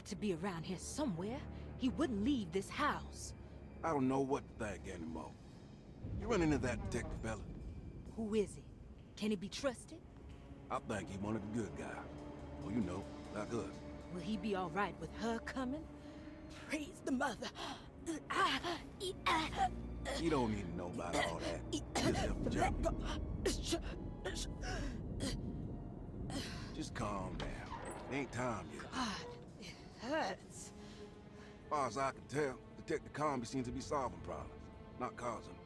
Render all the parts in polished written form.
got to be around here somewhere. He wouldn't leave this house. I don't know what to think anymore. You run into that detective fella? Who is he? Can he be trusted? I think he one of the good guys. Well, you know, like us. Will he be all right with her coming? Praise the mother. He don't need to know about all that. Just help the job. Just calm down. It ain't time yet. God, it hurts. As far as I can tell, Detective Comby seems to be solving problems, not causing them.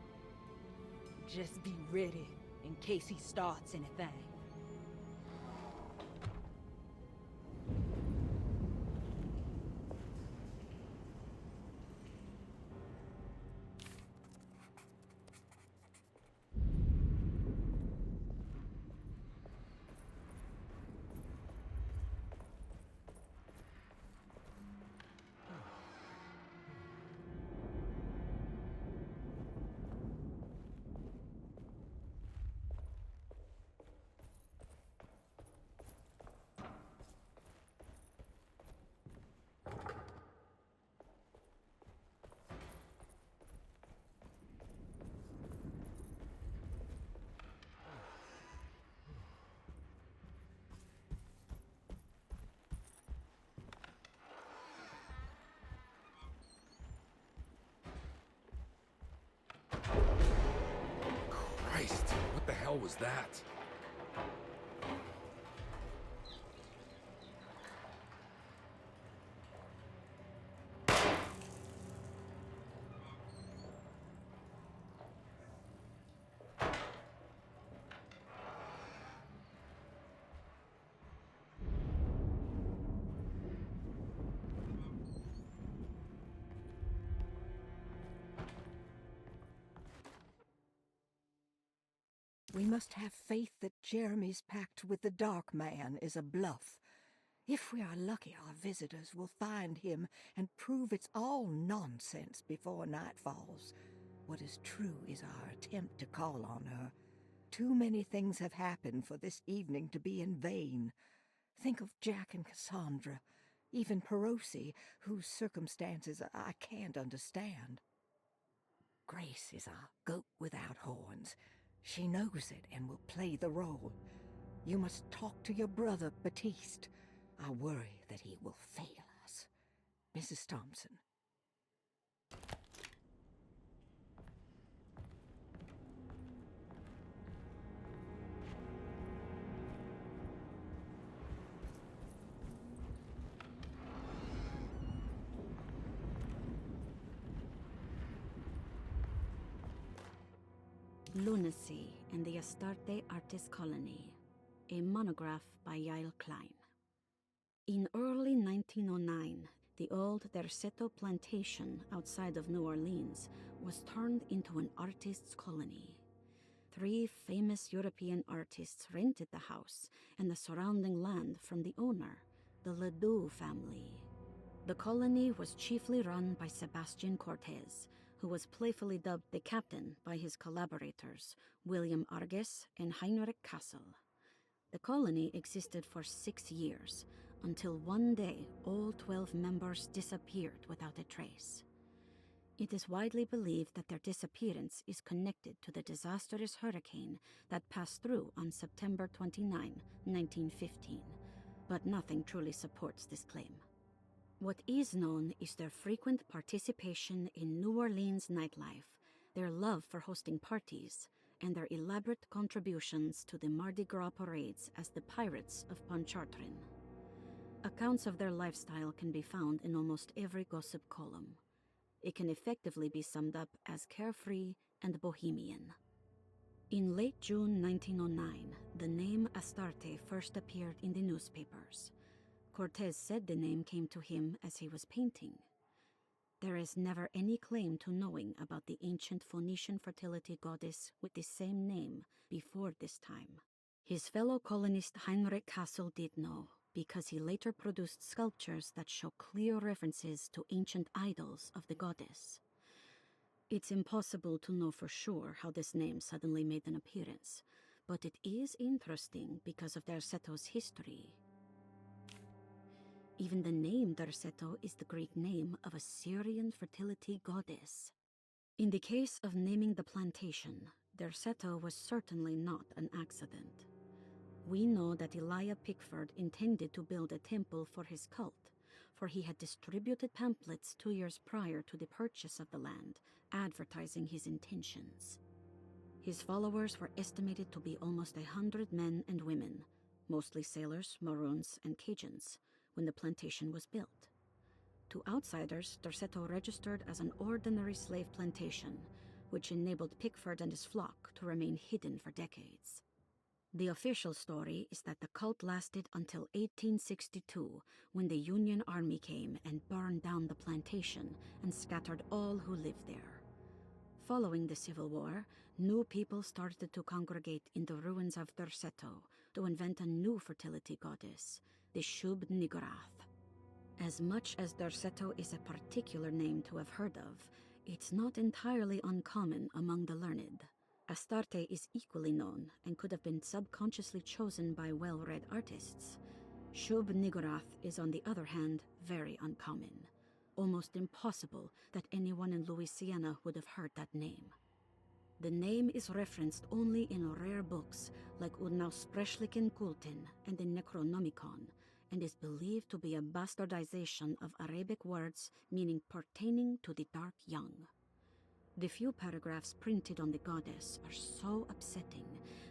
Just be ready in case he starts anything. Christ, what the hell was that? We must have faith that Jeremy's pact with the Dark Man is a bluff. If we are lucky, our visitors will find him and prove it's all nonsense before night falls. What is true is our attempt to call on her. Too many things have happened for this evening to be in vain. Think of Jack and Cassandra, even Perosi, whose circumstances I can't understand. Grace is our goat without horns. She knows it and will play the role. You must talk to your brother, Batiste. I worry that he will fail us. Mrs. Thompson. Lunacy and the Astarte Artist Colony, a monograph by Yael Klein. In early 1909, the old Derceto plantation outside of New Orleans was turned into an artist's colony. 3 famous European artists rented the house and the surrounding land from the owner, the Ledoux family. The colony was chiefly run by Sebastian Cortez, who was playfully dubbed the captain by his collaborators, William Arges and Heinrich Kassel. The colony existed for 6 years, until one day all 12 members disappeared without a trace. It is widely believed that their disappearance is connected to the disastrous hurricane that passed through on September 29, 1915, but nothing truly supports this claim. What is known is their frequent participation in New Orleans nightlife, their love for hosting parties, and their elaborate contributions to the Mardi Gras parades as the Pirates of Pontchartrain. Accounts of their lifestyle can be found in almost every gossip column. It can effectively be summed up as carefree and bohemian. In late June 1909, the name Astarte first appeared in the newspapers. Cortez said the name came to him as he was painting. There is never any claim to knowing about the ancient Phoenician fertility goddess with the same name before this time. His fellow colonist Heinrich Kassel did know, because he later produced sculptures that show clear references to ancient idols of the goddess. It's impossible to know for sure how this name suddenly made an appearance, but it is interesting because of Derceto's history. Even the name Derceto is the Greek name of a Syrian fertility goddess. In the case of naming the plantation, Derceto was certainly not an accident. We know that Elijah Pickford intended to build a temple for his cult, for he had distributed pamphlets 2 years prior to the purchase of the land, advertising his intentions. His followers were estimated to be almost 100 men and women, mostly sailors, Maroons, and Cajuns, when the plantation was built. To outsiders, Derceto registered as an ordinary slave plantation, which enabled Pickford and his flock to remain hidden for decades. The official story is that the cult lasted until 1862, when the Union Army came and burned down the plantation and scattered all who lived there. Following the Civil War, new people started to congregate in the ruins of Derceto to invent a new fertility goddess, the Shub-Niggurath. As much as Derceto is a particular name to have heard of, it's not entirely uncommon among the learned. Astarte is equally known and could have been subconsciously chosen by well-read artists. Shub-Niggurath is, on the other hand, very uncommon. Almost impossible that anyone in Louisiana would have heard that name. The name is referenced only in rare books like Unaussprechlichen Kulten and the Necronomicon, and is believed to be a bastardization of Arabic words meaning pertaining to the dark young. The few paragraphs printed on the goddess are so upsetting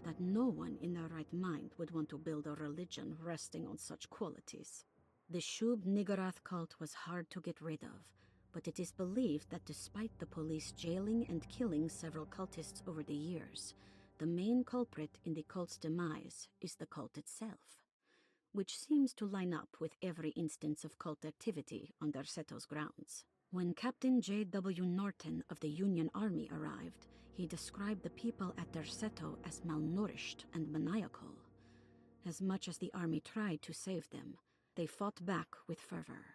that no one in their right mind would want to build a religion resting on such qualities. The Shub-Niggurath cult was hard to get rid of, but it is believed that despite the police jailing and killing several cultists over the years, the main culprit in the cult's demise is the cult itself, which seems to line up with every instance of cult activity on Derceto's grounds. When Captain J.W. Norton of the Union Army arrived, he described the people at Derceto as malnourished and maniacal. As much as the army tried to save them, they fought back with fervor,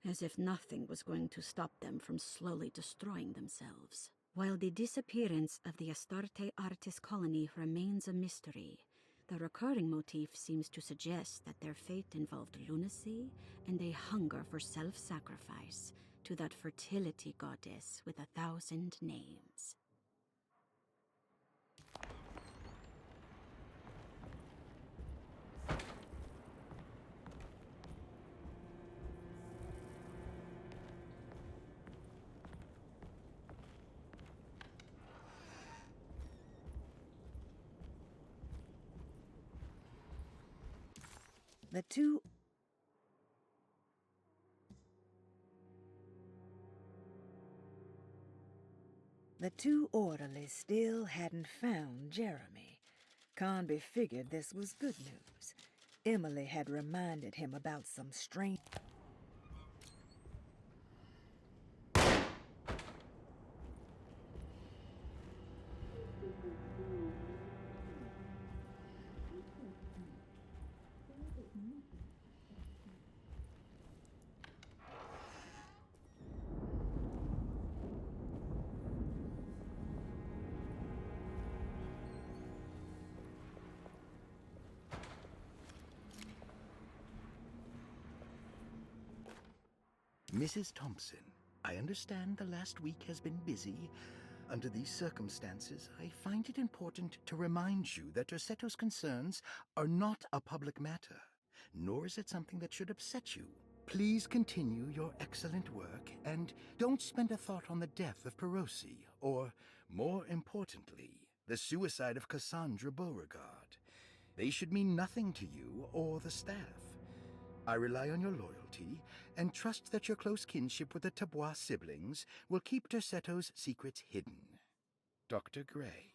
as if nothing was going to stop them from slowly destroying themselves. While the disappearance of the Astarte artist colony remains a mystery, the recurring motif seems to suggest that their fate involved lunacy and a hunger for self-sacrifice to that fertility goddess with 1,000 names. The two orderlies still hadn't found Jeremy. Conby figured this was good news. Emily had reminded him about some strange... Mrs. Thompson, I understand the last week has been busy. Under these circumstances, I find it important to remind you that Derceto's concerns are not a public matter, nor is it something that should upset you. Please continue your excellent work, and don't spend a thought on the death of Perosi, or, more importantly, the suicide of Cassandra Beauregard. They should mean nothing to you or the staff. I rely on your loyalty, and trust that your close kinship with the Tabois siblings will keep Derceto's secrets hidden. Dr. Gray.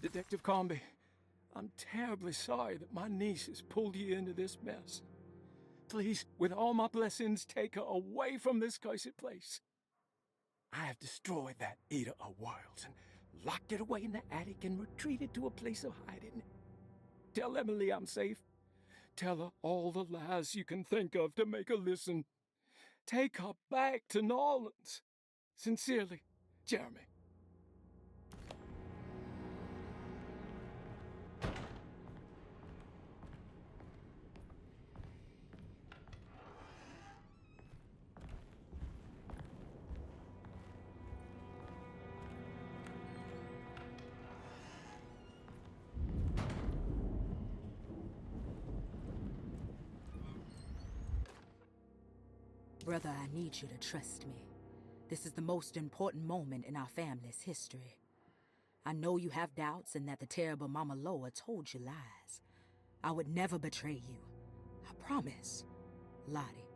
Detective Comby, I'm terribly sorry that my niece has pulled you into this mess. Please, with all my blessings, take her away from this cursed place. I have destroyed that eater of worlds and locked it away in the attic and retreated to a place of hiding. Tell Emily I'm safe. Tell her all the lies you can think of to make her listen. Take her back to New Orleans. Sincerely, Jeremy. Brother, I need you to trust me. This is the most important moment in our family's history. I know you have doubts and that the terrible Mama Loa told you lies. I would never betray you. I promise. Lottie.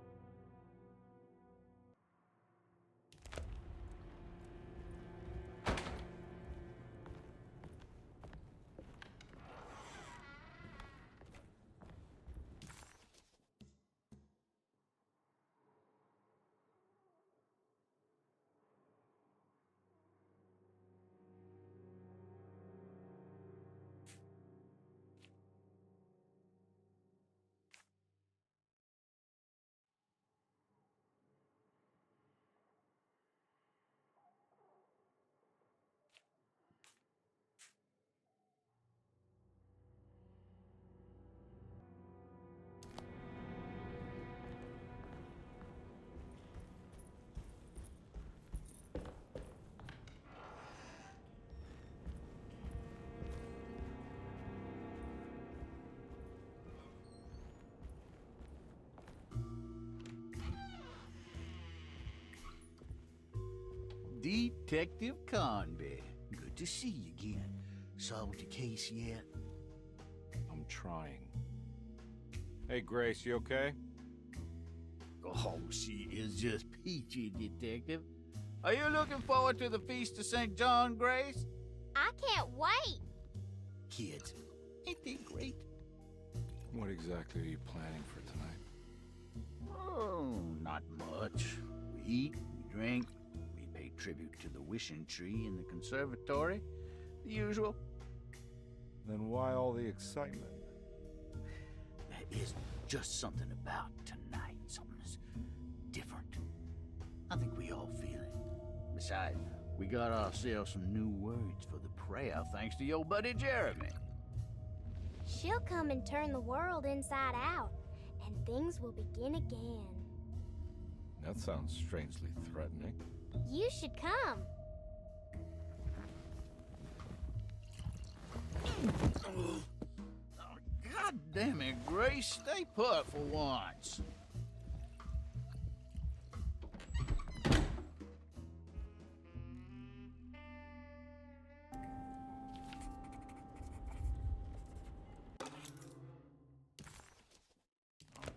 Detective Conby. Good to see you again. Solved the case yet? I'm trying. Hey, Grace, you okay? Oh, she is just peachy, Detective. Are you looking forward to the Feast of St. John, Grace? I can't wait! Kids, ain't they great? What exactly are you planning for tonight? Oh, not much. We eat, we drink, we pay tribute to the wishing tree in the conservatory. The usual. Then why all the excitement? There is just something about tonight. Something's different. I think we all feel it. Besides, we got ourselves some new words for the prayer thanks to your buddy Jeremy. She'll come and turn the world inside out, and things will begin again. That sounds strangely threatening. You should come. God damn it, Grace. Stay put for once.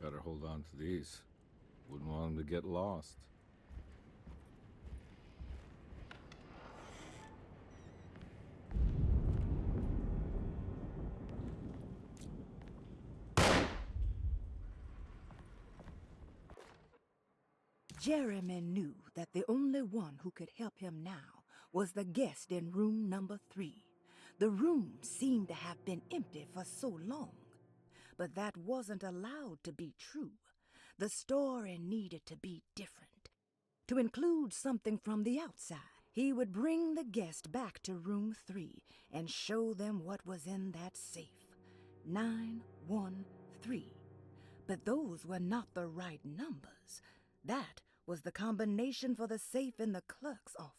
Better hold on to these. Wouldn't want them to get lost. Jeremy knew that the only one who could help him now was the guest in room number 3. The room seemed to have been empty for so long. But that wasn't allowed to be true. The story needed to be different. To include something from the outside, he would bring the guest back to room 3 and show them what was in that safe. 913. But those were not the right numbers. That was the combination for the safe in the clerk's office.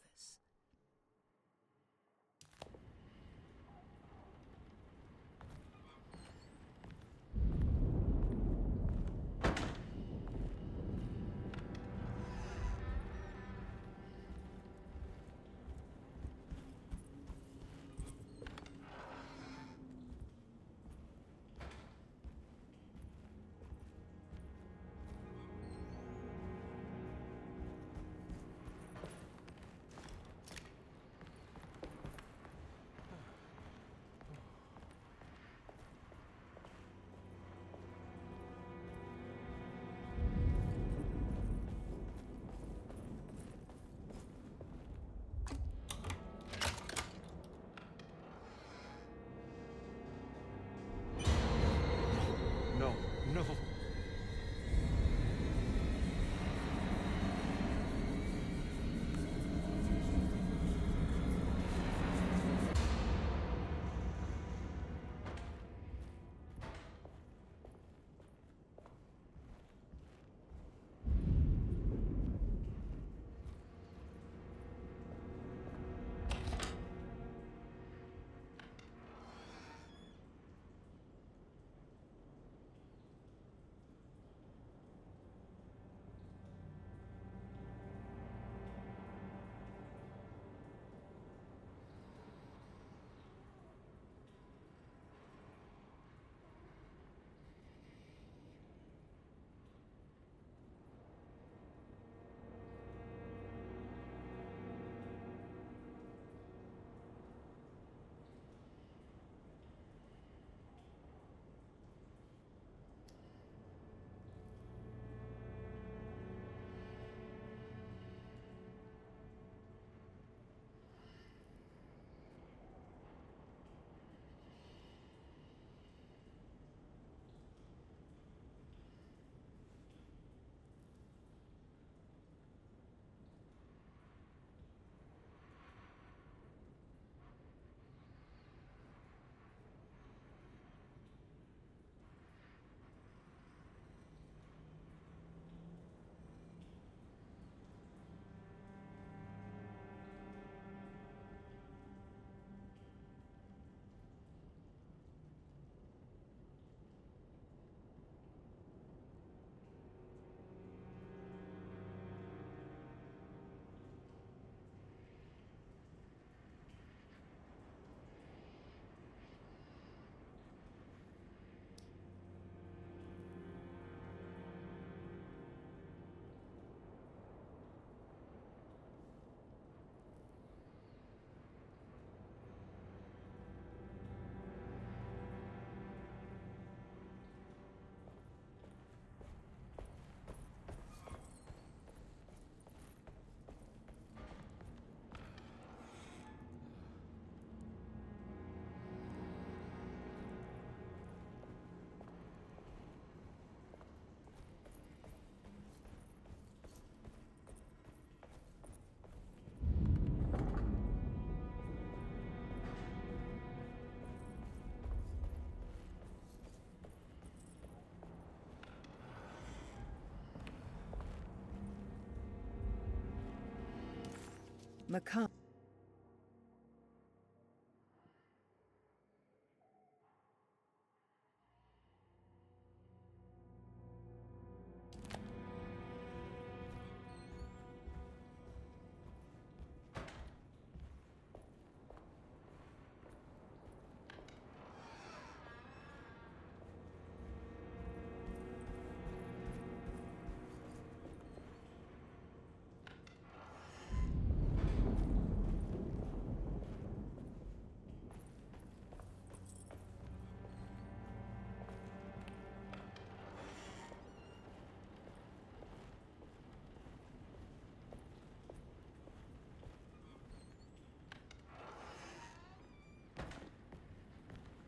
McCom.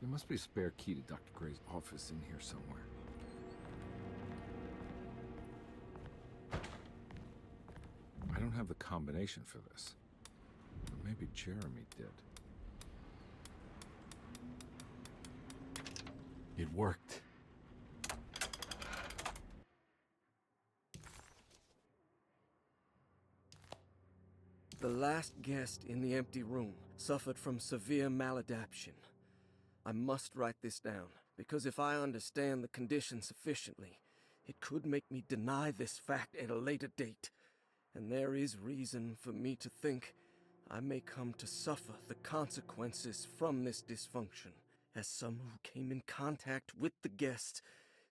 There must be a spare key to Dr. Gray's office in here somewhere. I don't have the combination for this. But maybe Jeremy did. It worked. The last guest in the empty room suffered from severe maladaptation. I must write this down, because if I understand the condition sufficiently, it could make me deny this fact at a later date, and there is reason for me to think I may come to suffer the consequences from this dysfunction, as some who came in contact with the guest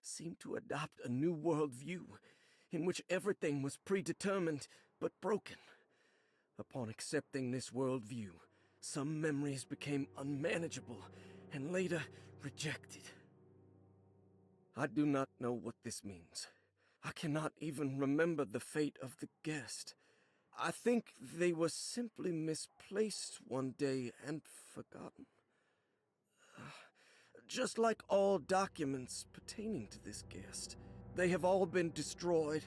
seemed to adopt a new worldview in which everything was predetermined but broken. Upon accepting this worldview, some memories became unmanageable and later rejected. I do not know what this means. I cannot even remember the fate of the guest. I think they were simply misplaced one day and forgotten. Just like all documents pertaining to this guest, they have all been destroyed,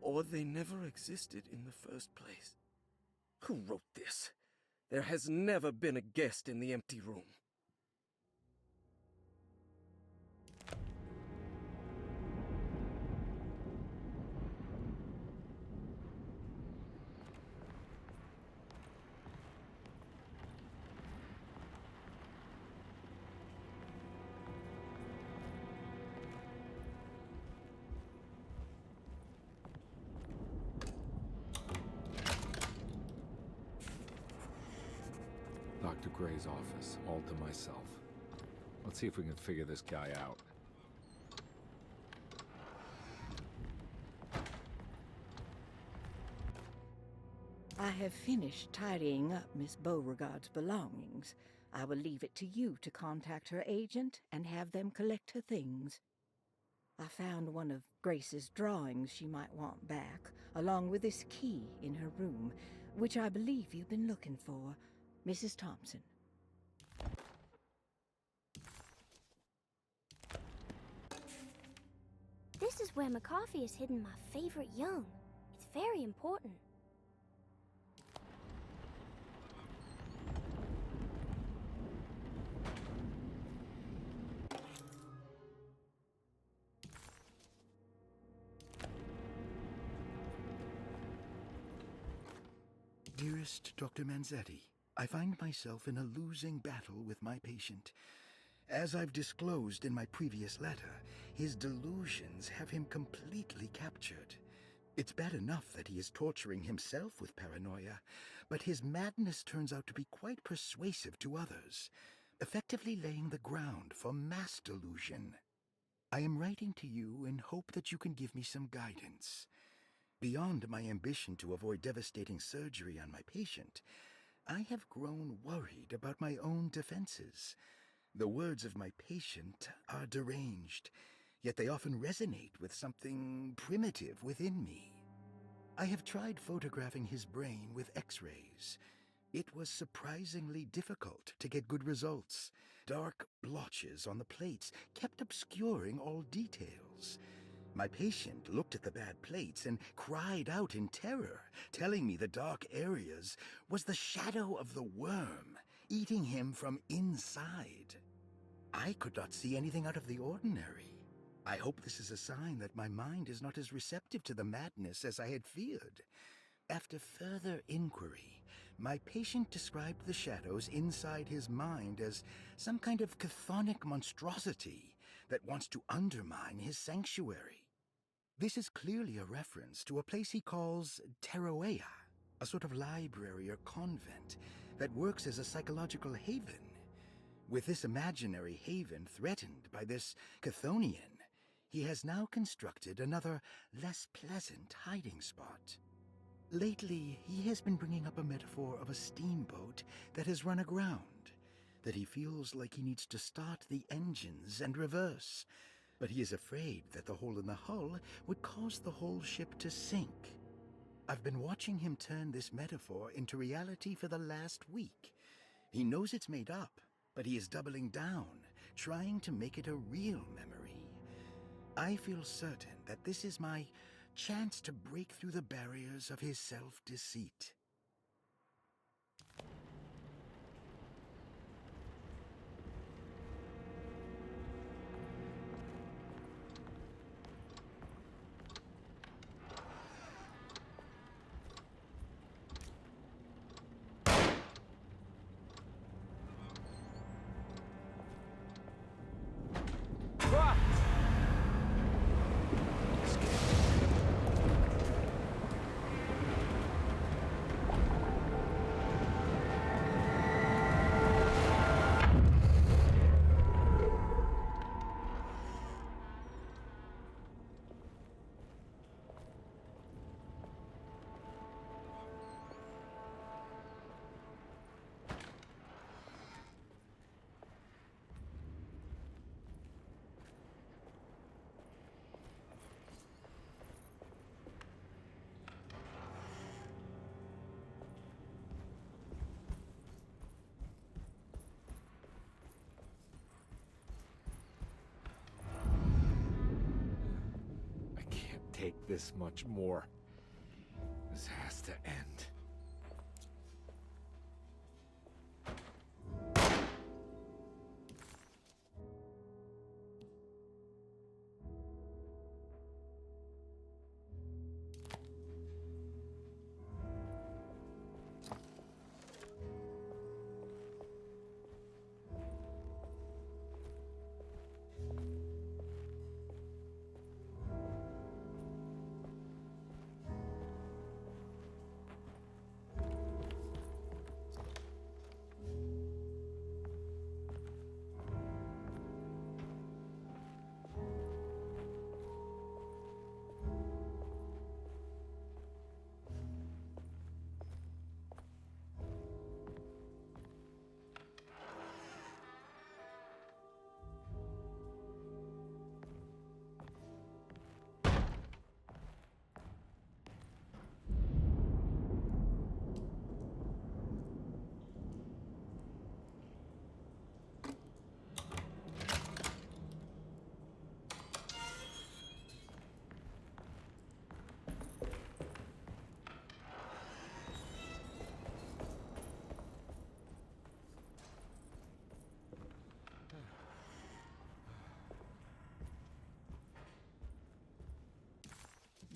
or they never existed in the first place. Who wrote this? There has never been a guest in the empty room. Dr. Gray's office, all to myself. Let's see if we can figure this guy out. I have finished tidying up Miss Beauregard's belongings. I will leave it to you to contact her agent and have them collect her things. I found one of Grace's drawings she might want back, along with this key in her room, which I believe you've been looking for. Mrs. Thompson. This is where McCarthy has hidden my favorite young. It's very important. Dearest Dr. Manzetti, I find myself in a losing battle with my patient. As I've disclosed in my previous letter, his delusions have him completely captured. It's bad enough that he is torturing himself with paranoia, but his madness turns out to be quite persuasive to others, effectively laying the ground for mass delusion. I am writing to you in hope that you can give me some guidance. Beyond my ambition to avoid devastating surgery on my patient, I have grown worried about my own defenses. The words of my patient are deranged, yet they often resonate with something primitive within me. I have tried photographing his brain with X-rays. It was surprisingly difficult to get good results. Dark blotches on the plates kept obscuring all details. My patient looked at the bad plates and cried out in terror, telling me the dark areas was the shadow of the worm, eating him from inside. I could not see anything out of the ordinary. I hope this is a sign that my mind is not as receptive to the madness as I had feared. After further inquiry, my patient described the shadows inside his mind as some kind of chthonic monstrosity that wants to undermine his sanctuary. This is clearly a reference to a place he calls Teroea, a sort of library or convent that works as a psychological haven. With this imaginary haven threatened by this Chthonian, he has now constructed another, less pleasant hiding spot. Lately, he has been bringing up a metaphor of a steamboat that has run aground, that he feels like he needs to start the engines and reverse, but he is afraid that the hole in the hull would cause the whole ship to sink. I've been watching him turn this metaphor into reality for the last week. He knows it's made up, but he is doubling down, trying to make it a real memory. I feel certain that this is my chance to break through the barriers of his self-deceit. Take this much more. This has to end.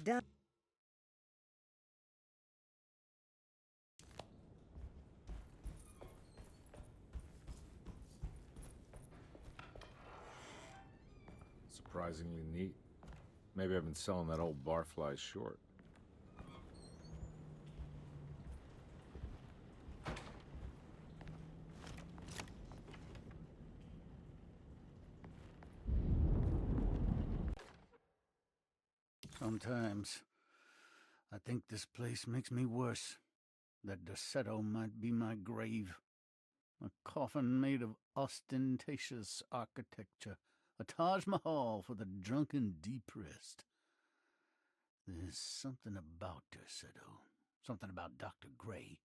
Done. Surprisingly neat. Maybe I've been selling that old barfly short. Sometimes I think this place makes me worse. That Derceto might be my grave. A coffin made of ostentatious architecture. A Taj Mahal for the drunken depressed. There's something about Derceto. Something about Dr. Gray.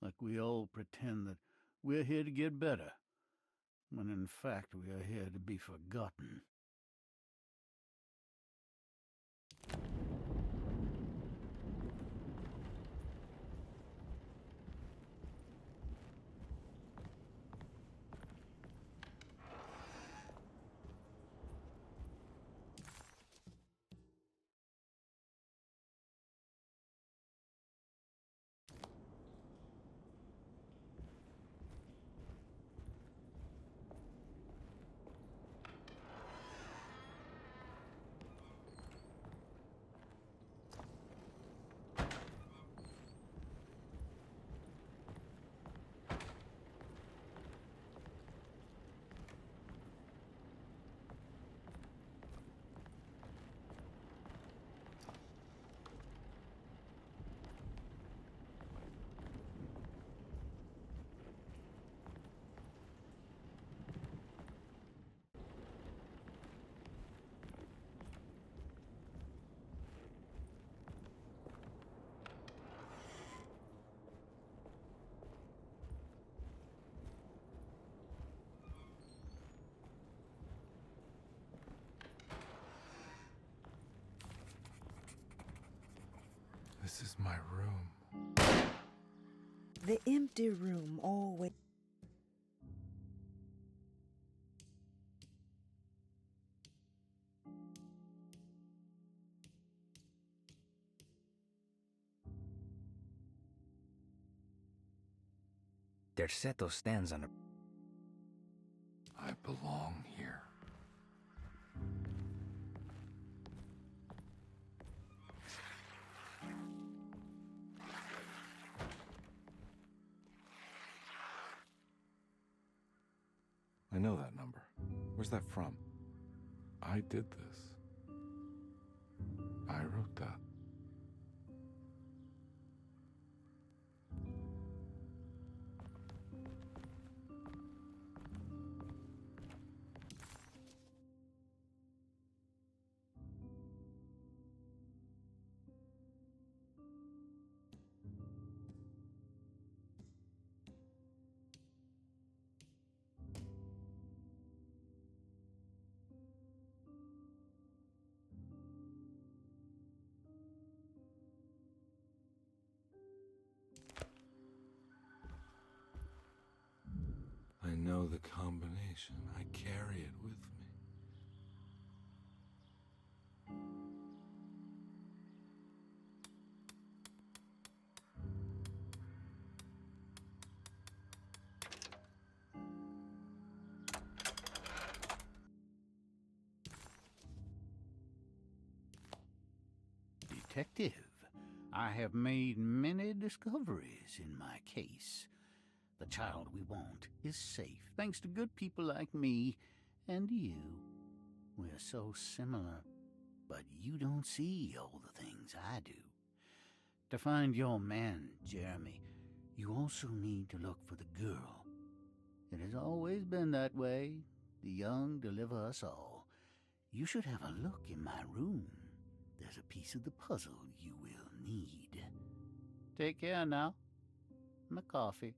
Like we all pretend that we're here to get better, when in fact we are here to be forgotten. This is my room. The empty room always... Derceto stands on a... I belong here. I know that number. Where's that from? I did this. I wrote that. I know the combination. I carry it with me. Detective, I have made many discoveries in my case. The child we want is safe, thanks to good people like me and you. We're so similar, but you don't see all the things I do. To find your man, Jeremy, you also need to look for the girl. It has always been that way. The young deliver us all. You should have a look in my room. There's a piece of the puzzle you will need. Take care now. My coffee.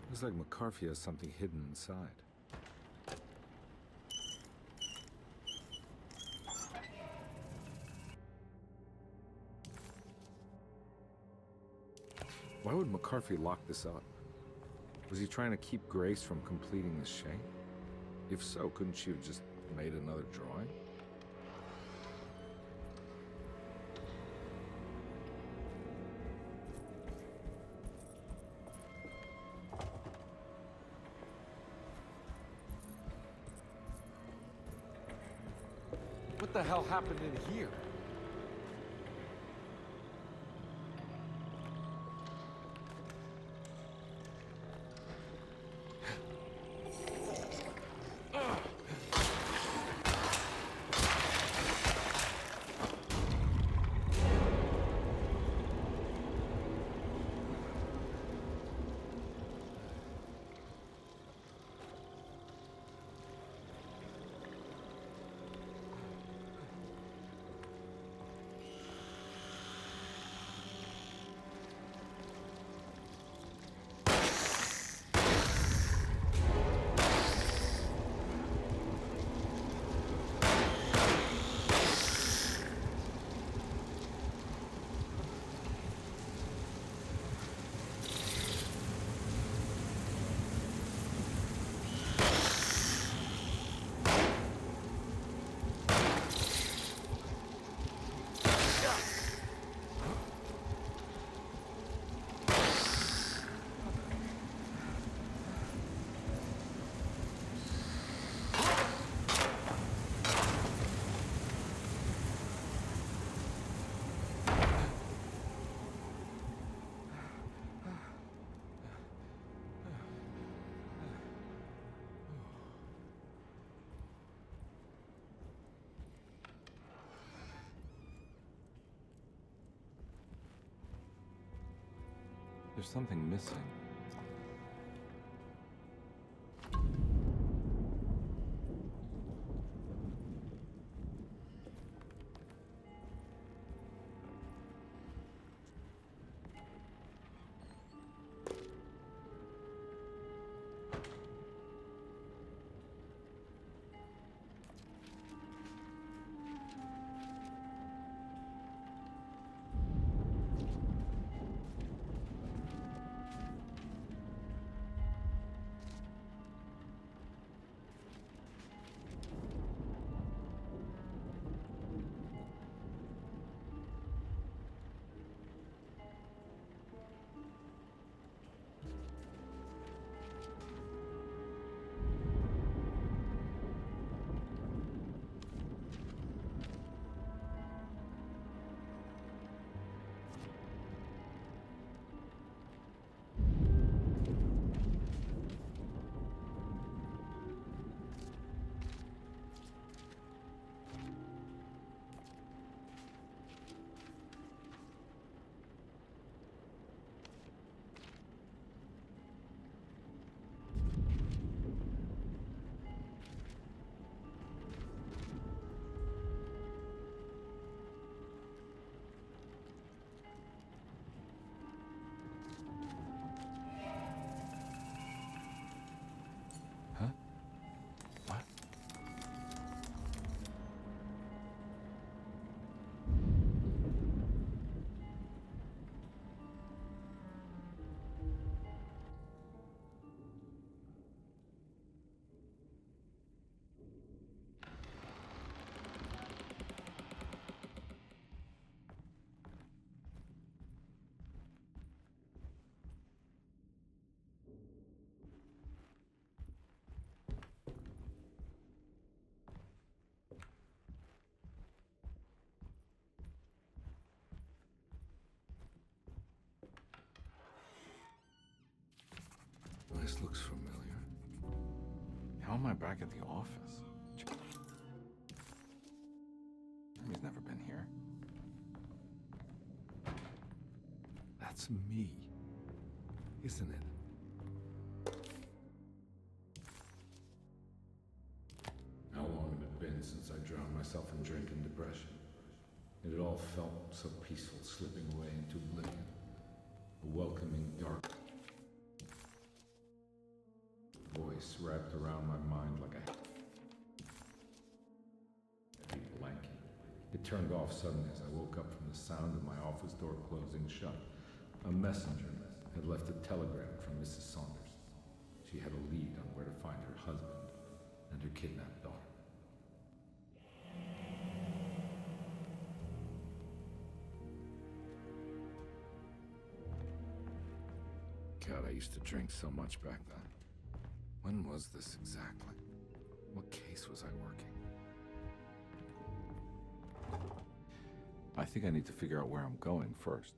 Looks like McCarthy has something hidden inside. Why would McCarthy lock this up? Was he trying to keep Grace from completing the shape? If so, couldn't she have just made another drawing? What the hell happened in here? There's something missing. This looks familiar. How am I back at the office? Jeremy's never been here. That's me, isn't it? How long had it been since I drowned myself in drink and depression? It had all felt so peaceful, slipping away into oblivion. A welcoming dark voice wrapped around my mind like a heavy blanket. It turned off suddenly as I woke up from the sound of my office door closing shut. A messenger had left a telegram from Mrs. Saunders. She had a lead on where to find her husband and her kidnapped daughter. God, I used to drink so much back then. When was this exactly? What case was I working? I think I need to figure out where I'm going first.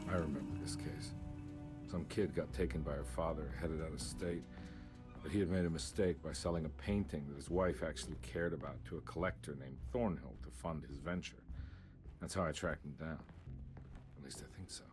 I remember this case. Some kid got taken by her father, headed out of state. But he had made a mistake by selling a painting that his wife actually cared about to a collector named Thornhill to fund his venture. That's how I tracked him down. At least I think so.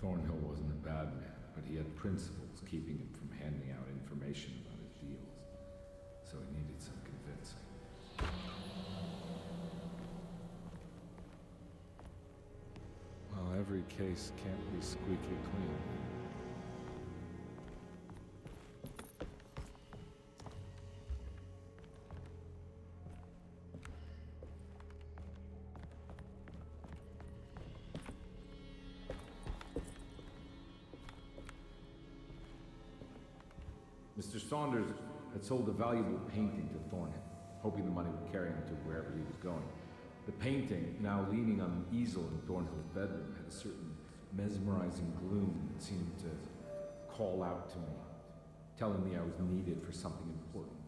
Thornhill wasn't a bad man, but he had principles keeping him from handing out information about his deals. So he needed some convincing. Well, every case can't be squeaky clean. Mr. Saunders had sold a valuable painting to Thornhill, hoping the money would carry him to wherever he was going. The painting, now leaning on an easel in Thornhill's bedroom, had a certain mesmerizing gloom that seemed to call out to me, telling me I was needed for something important.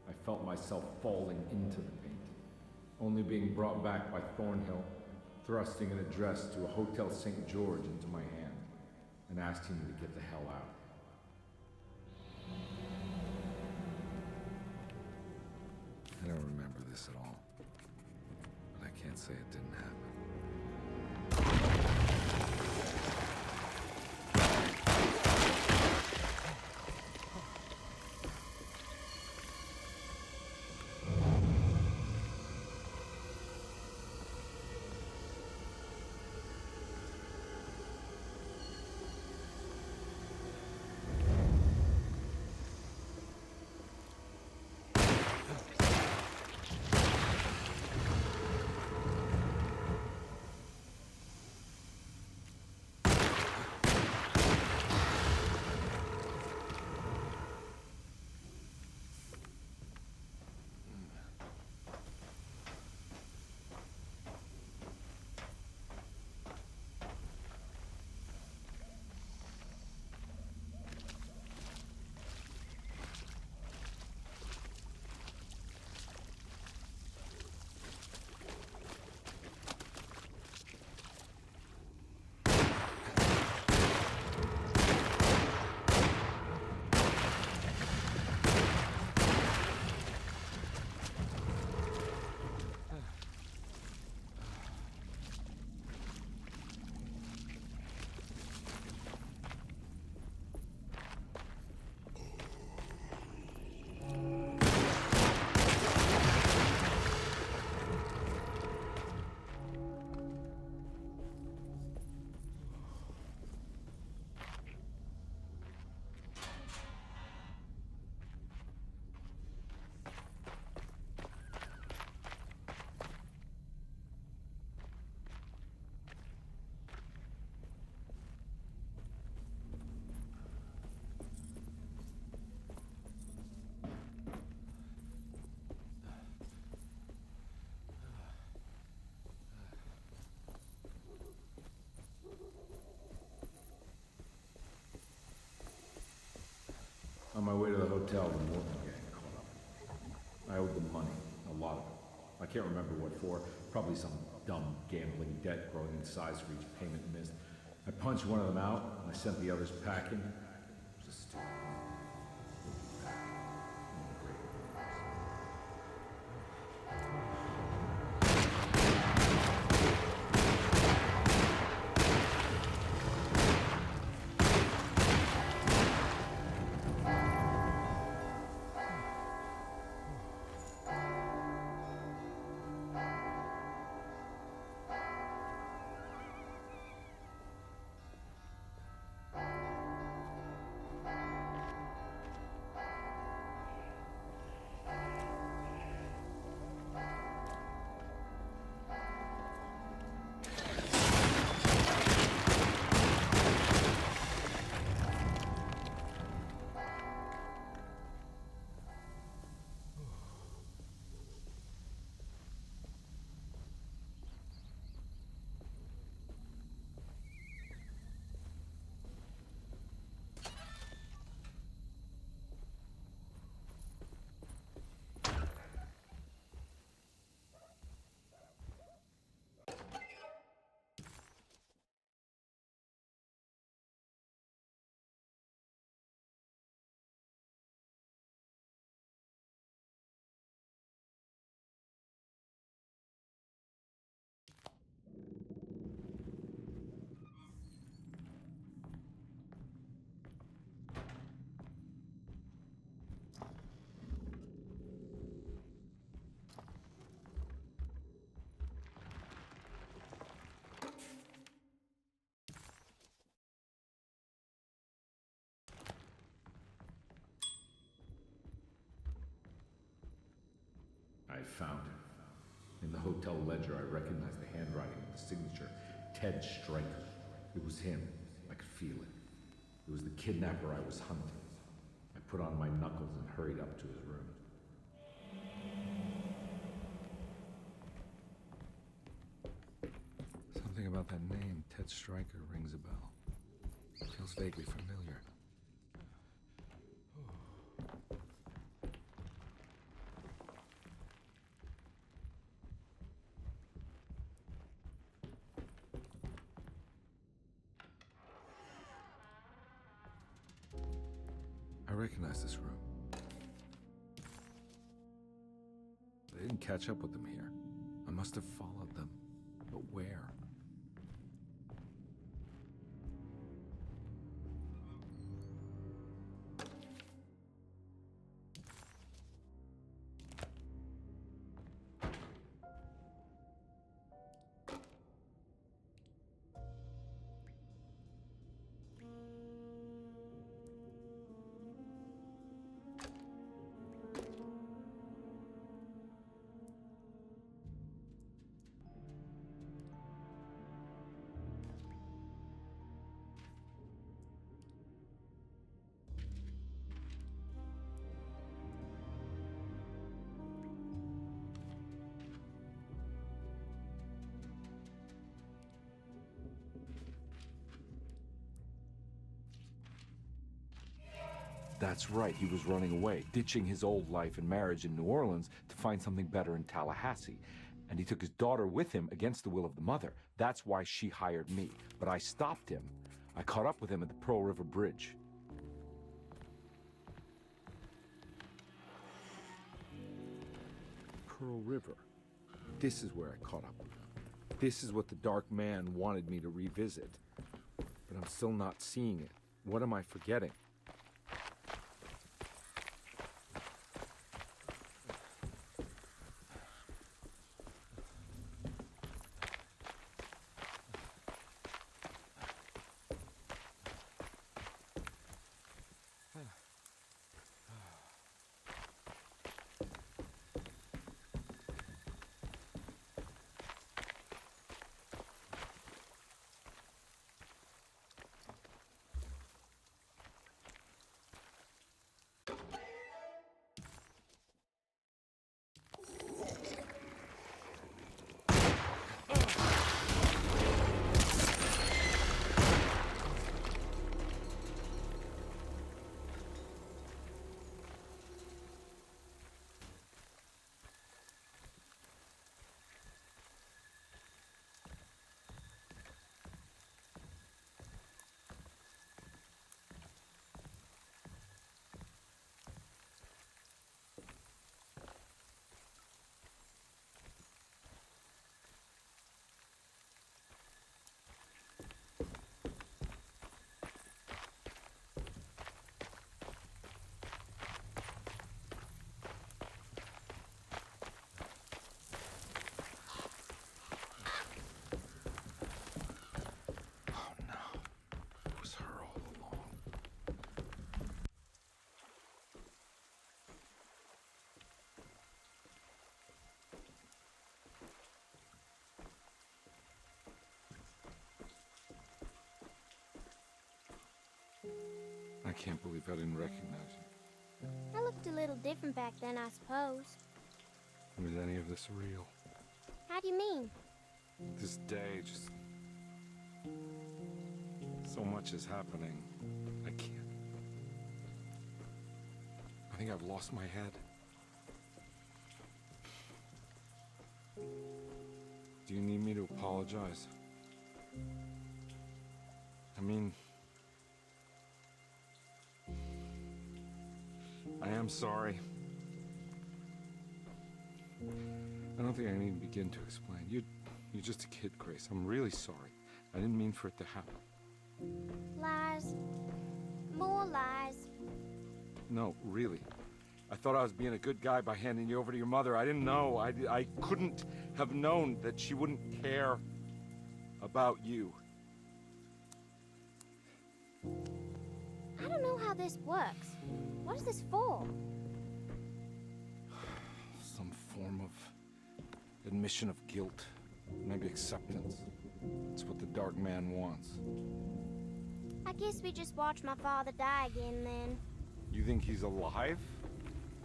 I felt myself falling into the painting, only being brought back by Thornhill, thrusting an address to a Hotel St. George into my hand and asking me to get the hell out. I don't remember this at all, but I can't say it didn't happen. On my way to the hotel, the Morton gang caught up. I owed them money, a lot of it. I can't remember what for, probably some dumb gambling debt growing in size for each payment missed. I punched one of them out, and I sent the others packing. It was a stupid plan. We'll be back. In the great universe. I found him. In the hotel ledger, I recognized the handwriting of the signature, Ted Stryker. It was him. I could feel it. It was the kidnapper I was hunting. I put on my knuckles and hurried up to his room. Something about that name, Ted Stryker, rings a bell. Feels vaguely familiar. I recognize this room. I didn't catch up with them here. I must have followed them. But where? That's right, he was running away, ditching his old life and marriage in New Orleans to find something better in Tallahassee. And he took his daughter with him against the will of the mother. That's why she hired me. But I stopped him. I caught up with him at the Pearl River Bridge. Pearl River. This is where I caught up with him. This is what the Dark Man wanted me to revisit. But I'm still not seeing it. What am I forgetting? I can't believe I didn't recognize him. I looked a little different back then, I suppose. Was any of this real? How do you mean? This day, just... so much is happening. I can't... I think I've lost my head. Do you need me to apologize? I mean... I am sorry. I don't think I need to begin to explain. You're just a kid, Grace. I'm really sorry. I didn't mean for it to happen. Lies. More lies. No, really. I thought I was being a good guy by handing you over to your mother. I didn't know. I couldn't have known that she wouldn't care about you. I don't know how this works. What is this for? Some form of admission of guilt, maybe acceptance. It's what the Dark Man wants. I guess we just watch my father die again then. You think he's alive?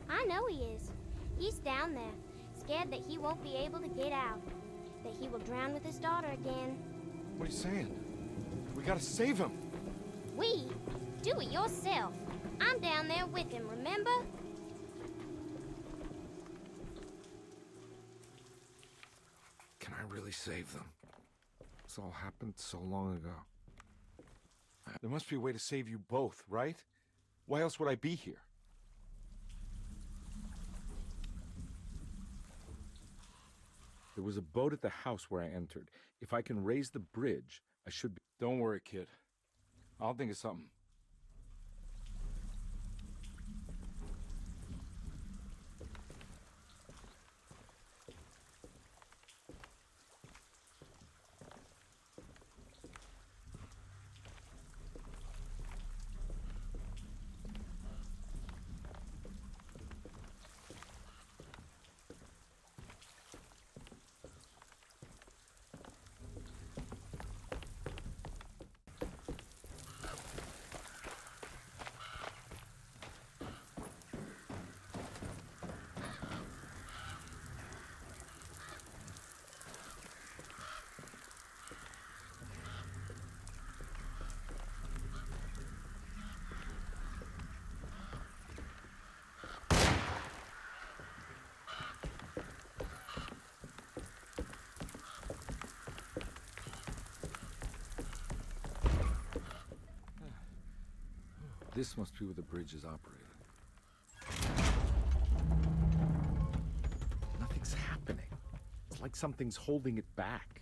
I know he is. He's down there, scared that he won't be able to get out. That he will drown with his daughter again. What are you saying? We gotta save him! We? Do it yourself. I'm down there with him, remember? Can I really save them? This all happened so long ago. There must be a way to save you both, right? Why else would I be here? There was a boat at the house where I entered. If I can raise the bridge, I should be... Don't worry, kid. I'll think of something. This must be where the bridge is operated. Nothing's happening. It's like something's holding it back.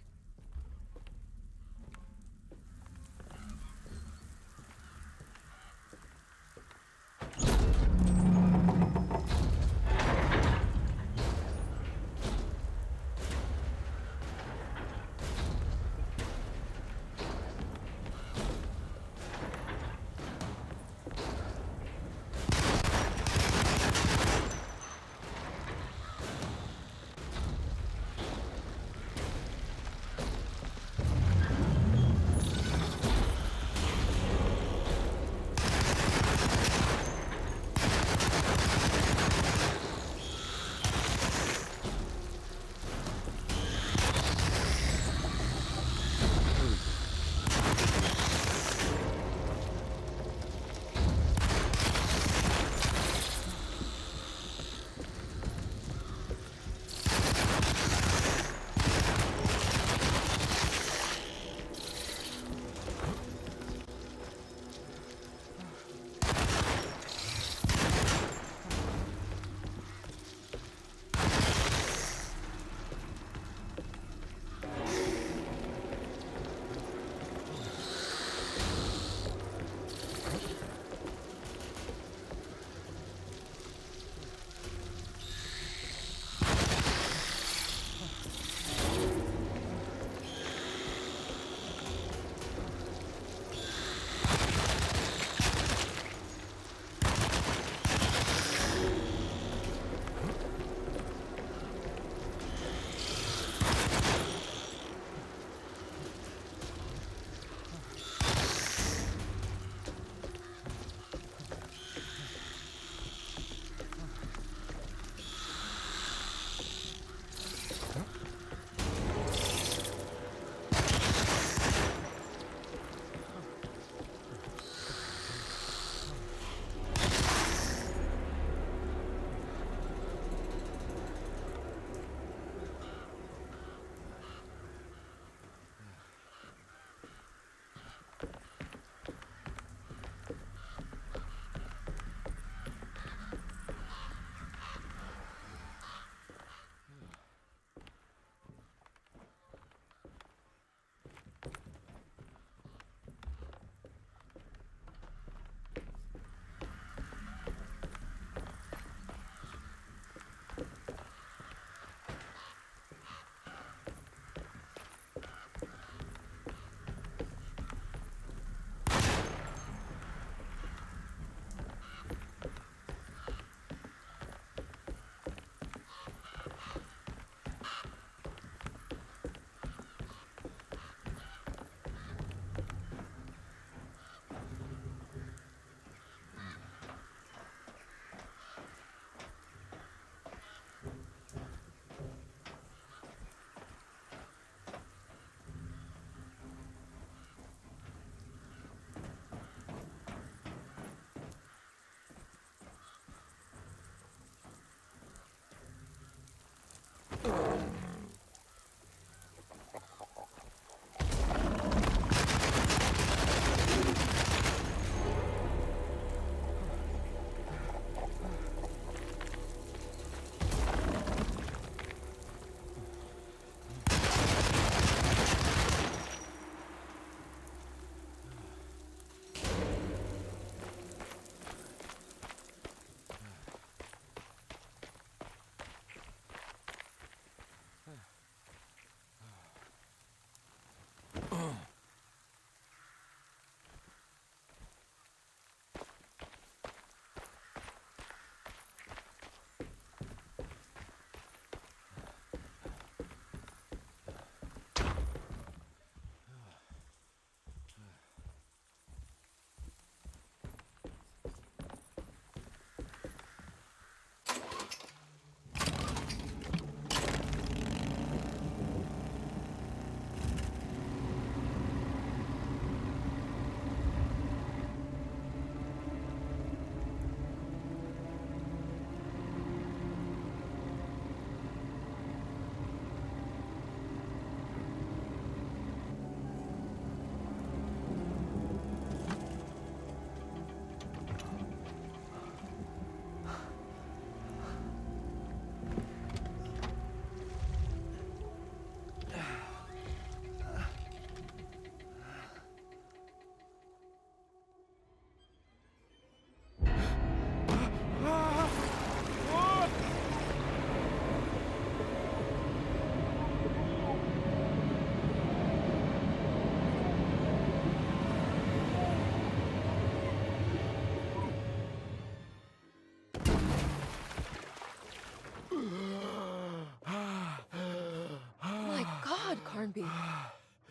Carnby,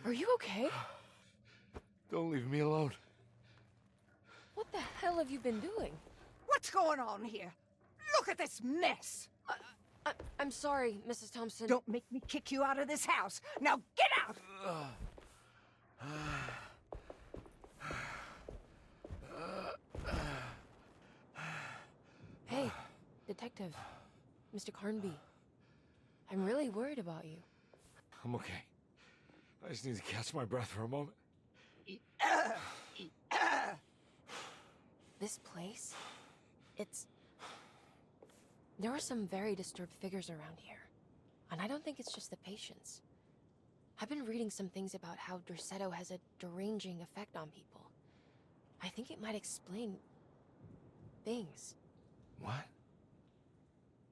are you okay? Don't leave me alone. What the hell have you been doing? What's going on here? Look at this mess! I'm sorry, Mrs. Thompson. Don't make me kick you out of this house. Now get out! Hey, Detective. Mr. Carnby. I'm really worried about you. I'm okay. I just need to catch my breath for a moment. This place? There are some very disturbed figures around here. And I don't think it's just the patients. I've been reading some things about how Derceto has a deranging effect on people. I think it might explain things. What?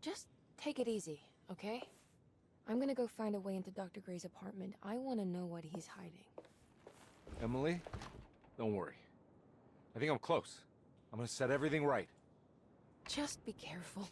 Just take it easy, okay? I'm gonna go find a way into Dr. Gray's apartment. I want to know what he's hiding. Emily, don't worry. I think I'm close. I'm gonna set everything right. Just be careful.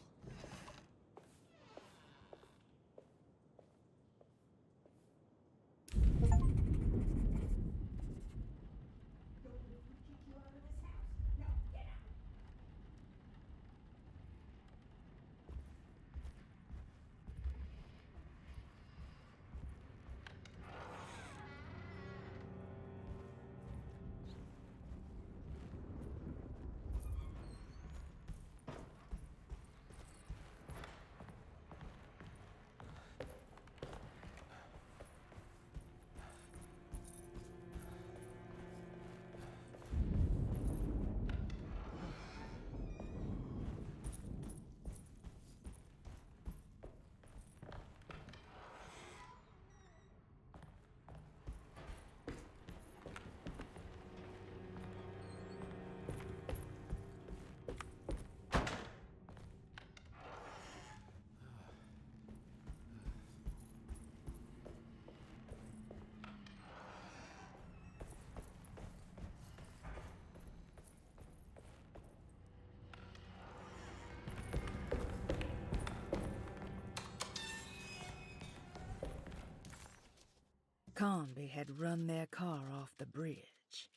Carnby had run their car off the bridge.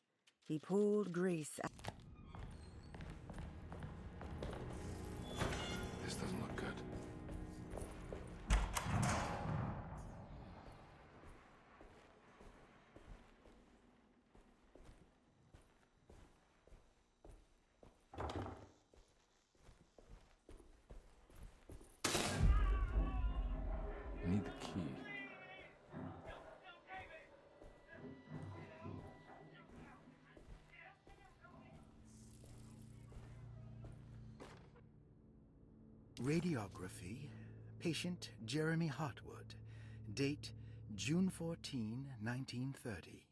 He pulled grease out. This doesn't look good. I need the key. Radiography. Patient Jeremy Hartwood. Date June 14, 1930.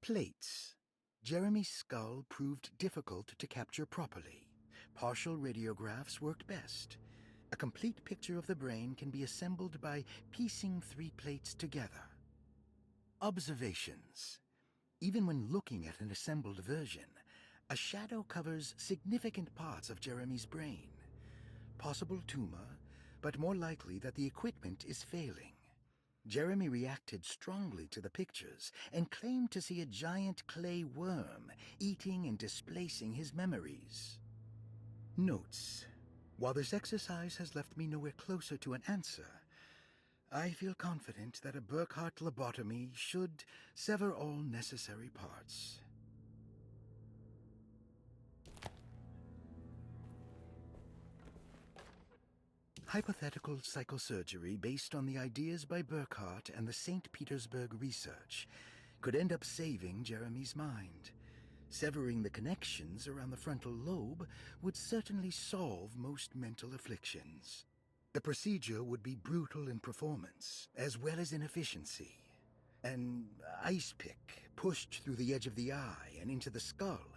Plates. Jeremy's skull proved difficult to capture properly. Partial radiographs worked best. A complete picture of the brain can be assembled by piecing 3 plates together. Observations. Even when looking at an assembled version, a shadow covers significant parts of Jeremy's brain. Possible tumor, but more likely that the equipment is failing. Jeremy reacted strongly to the pictures and claimed to see a giant clay worm eating and displacing his memories. Notes. While this exercise has left me nowhere closer to an answer, I feel confident that a Burkhart lobotomy should sever all necessary parts. Hypothetical psychosurgery based on the ideas by Burkhart and the St. Petersburg research could end up saving Jeremy's mind. Severing the connections around the frontal lobe would certainly solve most mental afflictions. The procedure would be brutal in performance, as well as in efficiency. An ice pick pushed through the edge of the eye and into the skull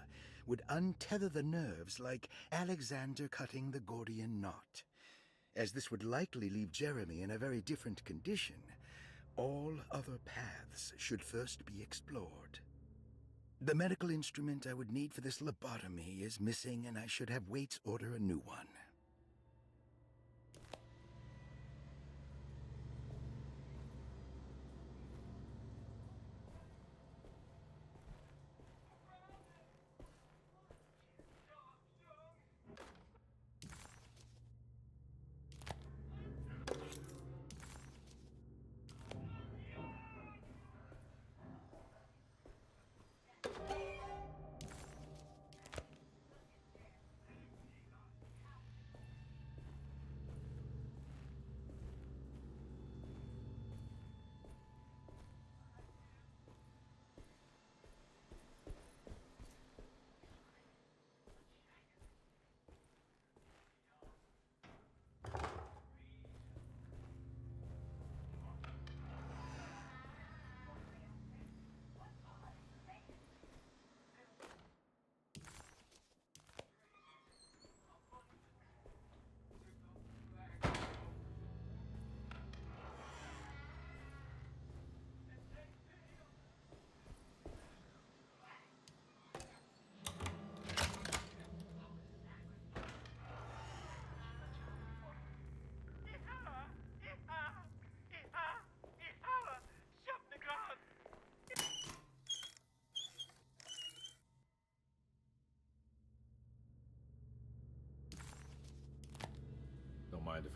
would untether the nerves like Alexander cutting the Gordian knot. As this would likely leave Jeremy in a very different condition, all other paths should first be explored. The medical instrument I would need for this lobotomy is missing, and I should have Waits order a new one.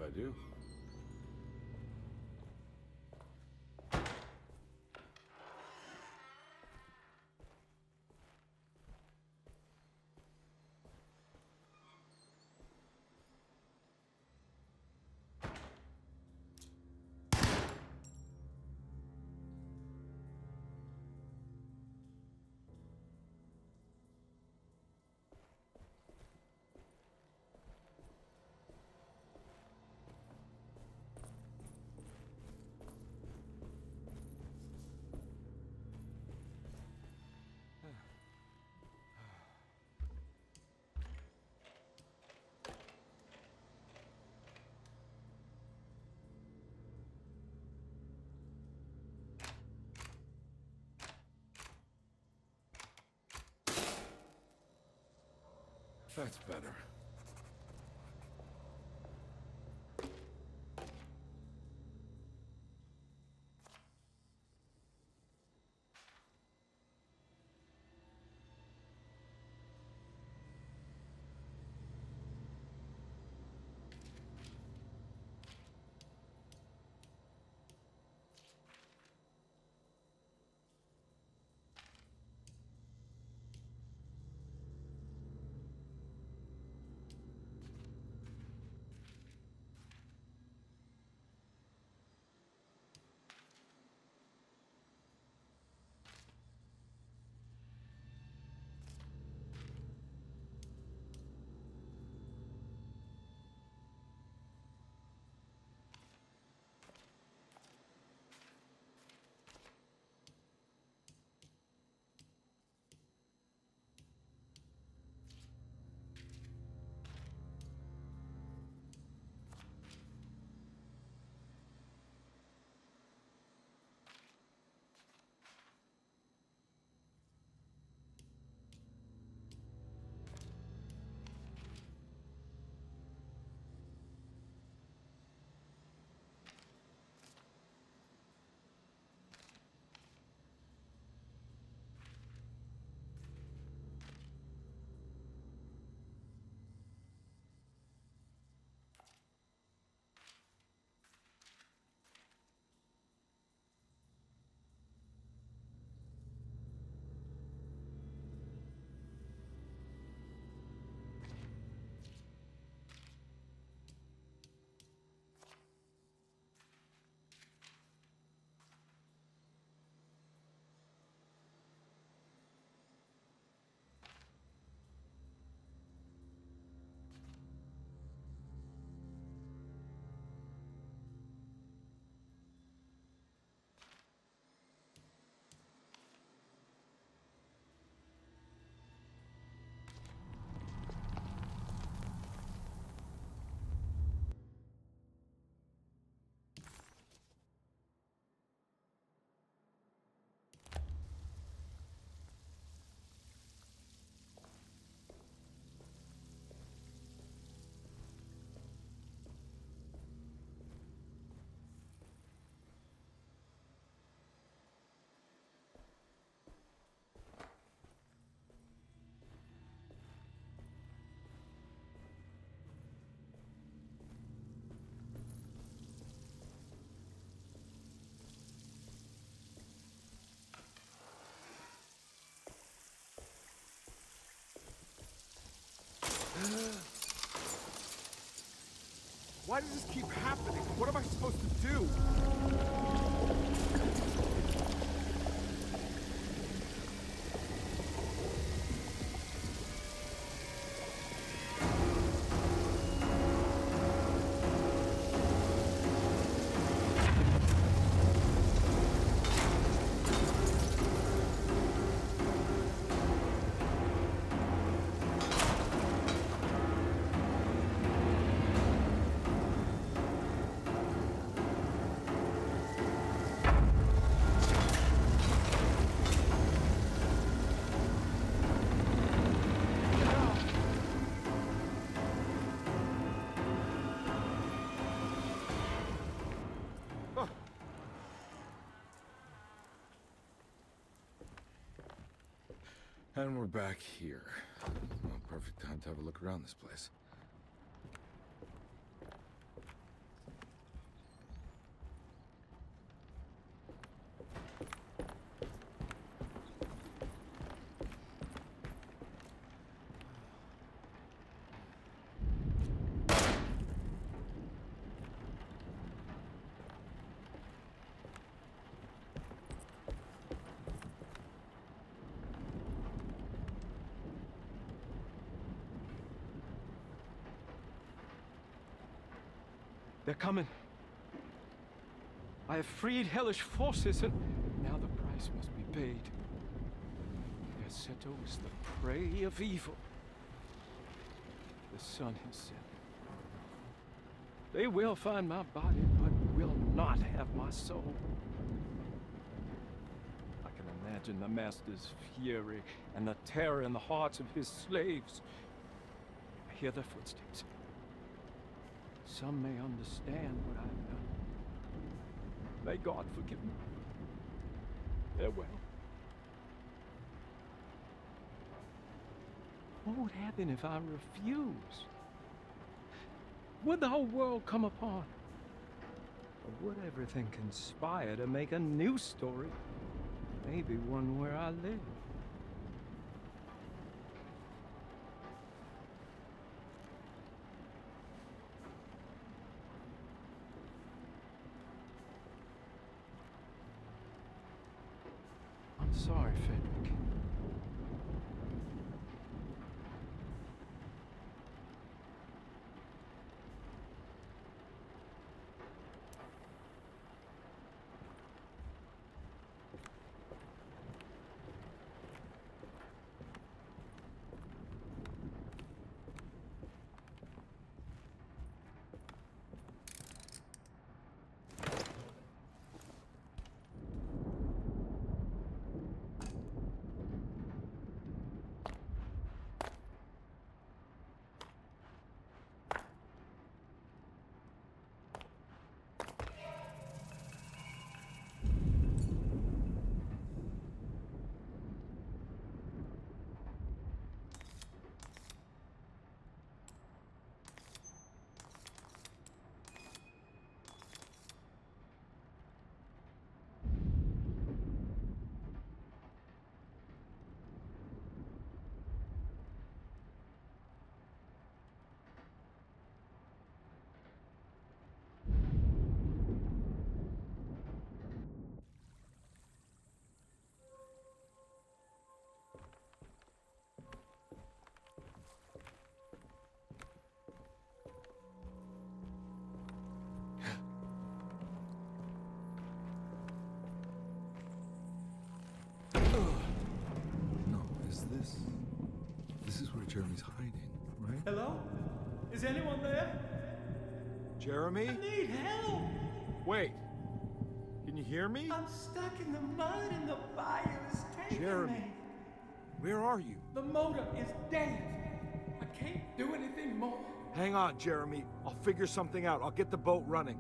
if I do. That's better. Why does this keep happening? What am I supposed to do? And we're back here. Well, perfect time to have a look around this place. They're coming. I have freed hellish forces, and now the price must be paid. Derceto is the prey of evil. The sun has set. They will find my body, but will not have my soul. I can imagine the master's fury and the terror in the hearts of his slaves. I hear their footsteps. Some may understand what I've done. May God forgive me. Farewell. What would happen if I refuse? Would the whole world come upon? Or would everything conspire to make a new story? Maybe one where I live. I'm sorry, Frederick. This is where Jeremy's hiding, right? Hello? Is anyone there? Jeremy? I need help! Wait. Can you hear me? I'm stuck in the mud and the fire is taking Jeremy, me. where are you? The motor is dead. I can't do anything more. Hang on, Jeremy. I'll figure something out. I'll get the boat running.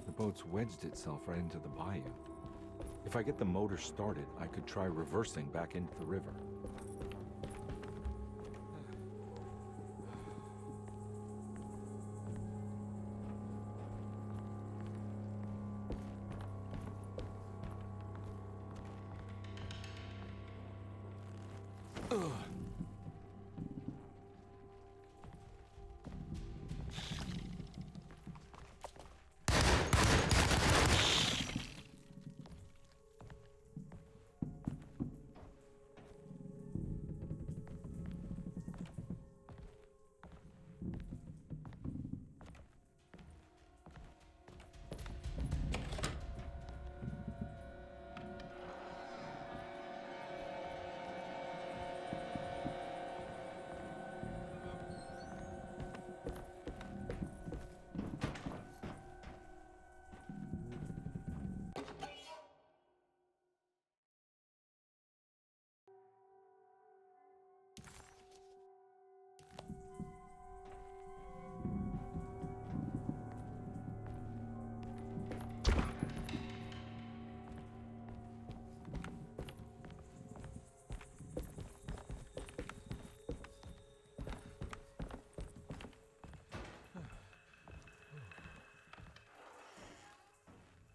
The boat's wedged itself right into the bayou. If I get the motor started, I could try reversing back into the river.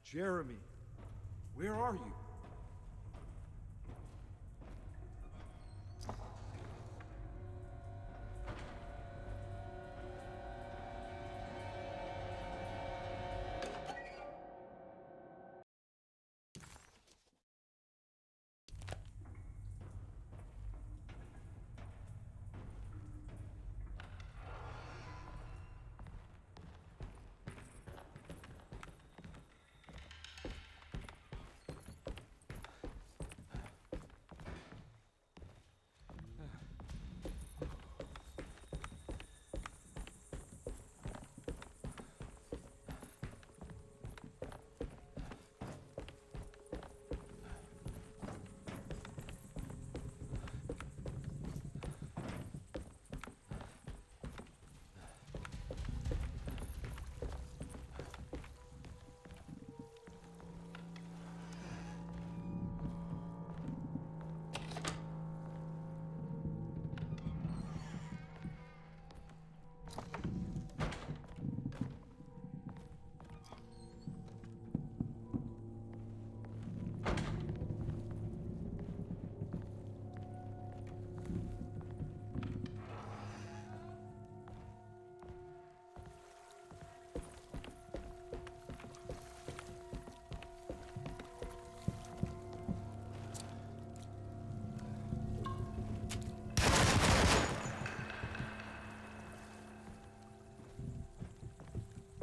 Jeremy, where are you?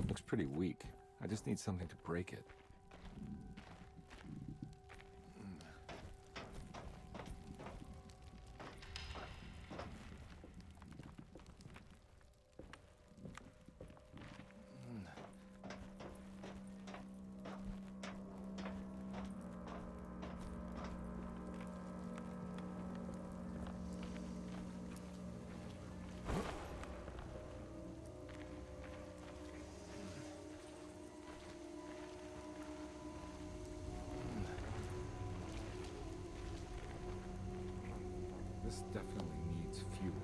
Looks pretty weak. I just need something to break it. This definitely needs fuel.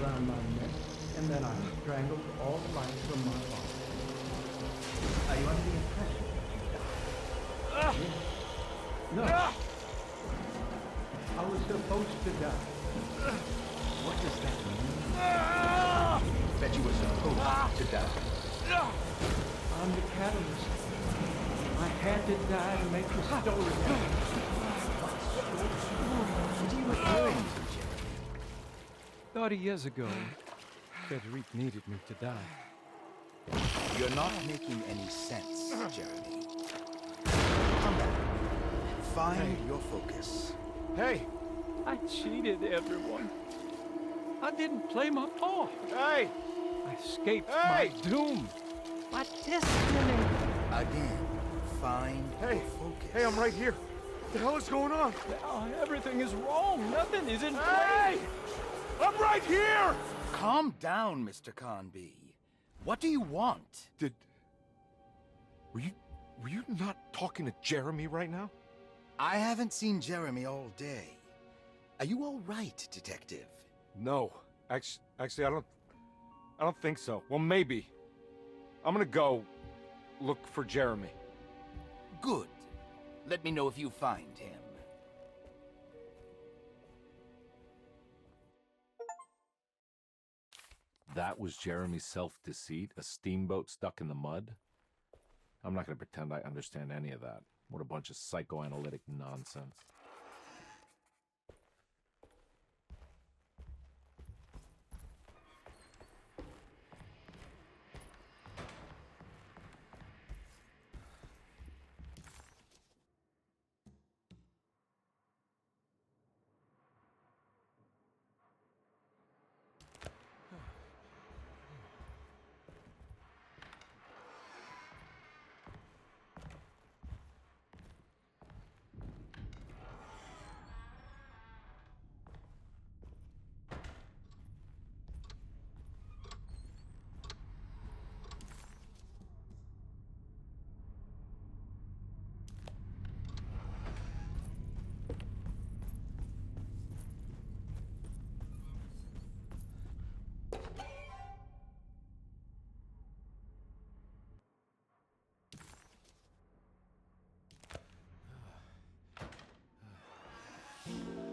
around my neck, and then I strangled all the life from my body. Are you under the impression that you died? No. I was supposed to die. What does that mean? That you were supposed to die? I'm the catalyst. I had to die to make the story happen. What are you referring to, Jeremy? 30 years ago, Frederic needed me to die. You're not making any sense, Jeremy. Come back. Find your focus. Hey! I cheated everyone. I didn't play my part. Hey! I escaped my doom. My destiny. Again, find your focus. Hey, I'm right here. What the hell is going on? Now everything is wrong. Nothing is in Hey! place. I'm right here! Calm down, Mr. Conby. What do you want? Were you not talking to Jeremy right now? I haven't seen Jeremy all day. Are you all right, Detective? No. Actually, I don't think so. Well, maybe. I'm gonna go look for Jeremy. Good. Let me know if you find him. That was Jeremy's self-deceit, a steamboat stuck in the mud? I'm not going to pretend I understand any of that. What a bunch of psychoanalytic nonsense.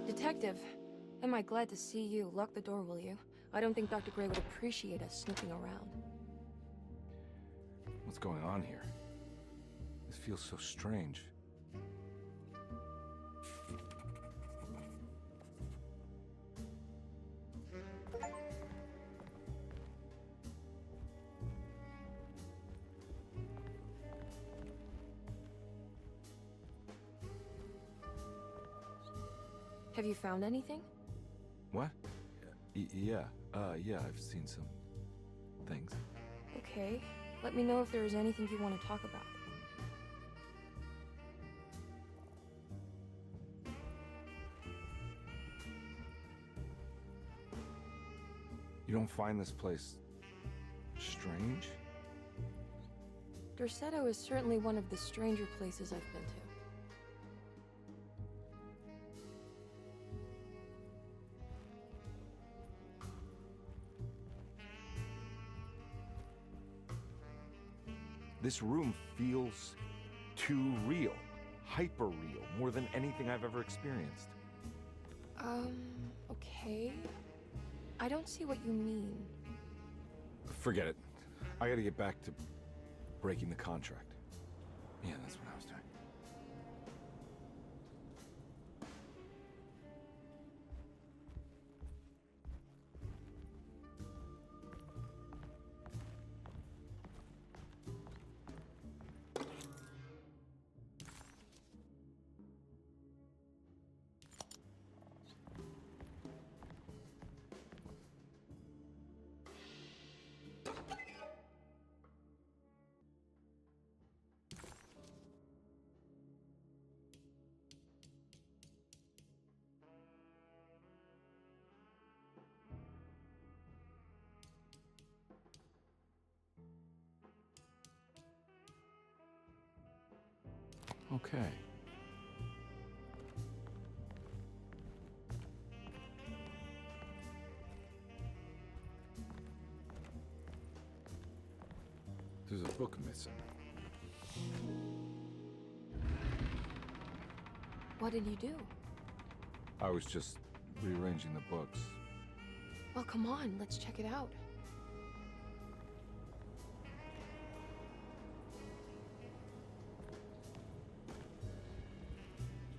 Detective, am I glad to see you. Lock the door, will you? I don't think Dr. Gray would appreciate us snooping around. What's going on here? This feels so strange. Have you found anything? What? Yeah, I've seen some things. Okay. Let me know if there is anything you want to talk about. You don't find this place strange? Derceto is certainly one of the stranger places I've been to. This room feels too real, hyper real, more than anything I've ever experienced. Okay. I don't see what you mean. Forget it. I gotta get back to breaking the contract. Yeah, that's what I was doing. Okay. There's a book missing. What did you do? I was just rearranging the books. Well, come on, let's check it out.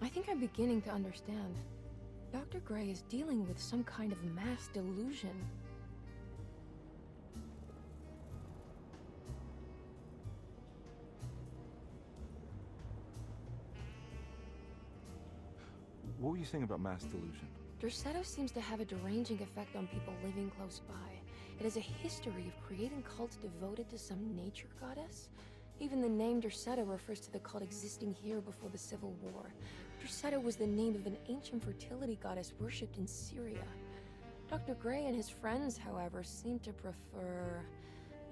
I think I'm beginning to understand. Dr. Gray is dealing with some kind of mass delusion. What were you saying about mass delusion? Derceto seems to have a deranging effect on people living close by. It has a history of creating cults devoted to some nature goddess. Even the name Derceto refers to the cult existing here before the Civil War. Derceto was the name of an ancient fertility goddess worshipped in Syria. Dr. Gray and his friends, however, seem to prefer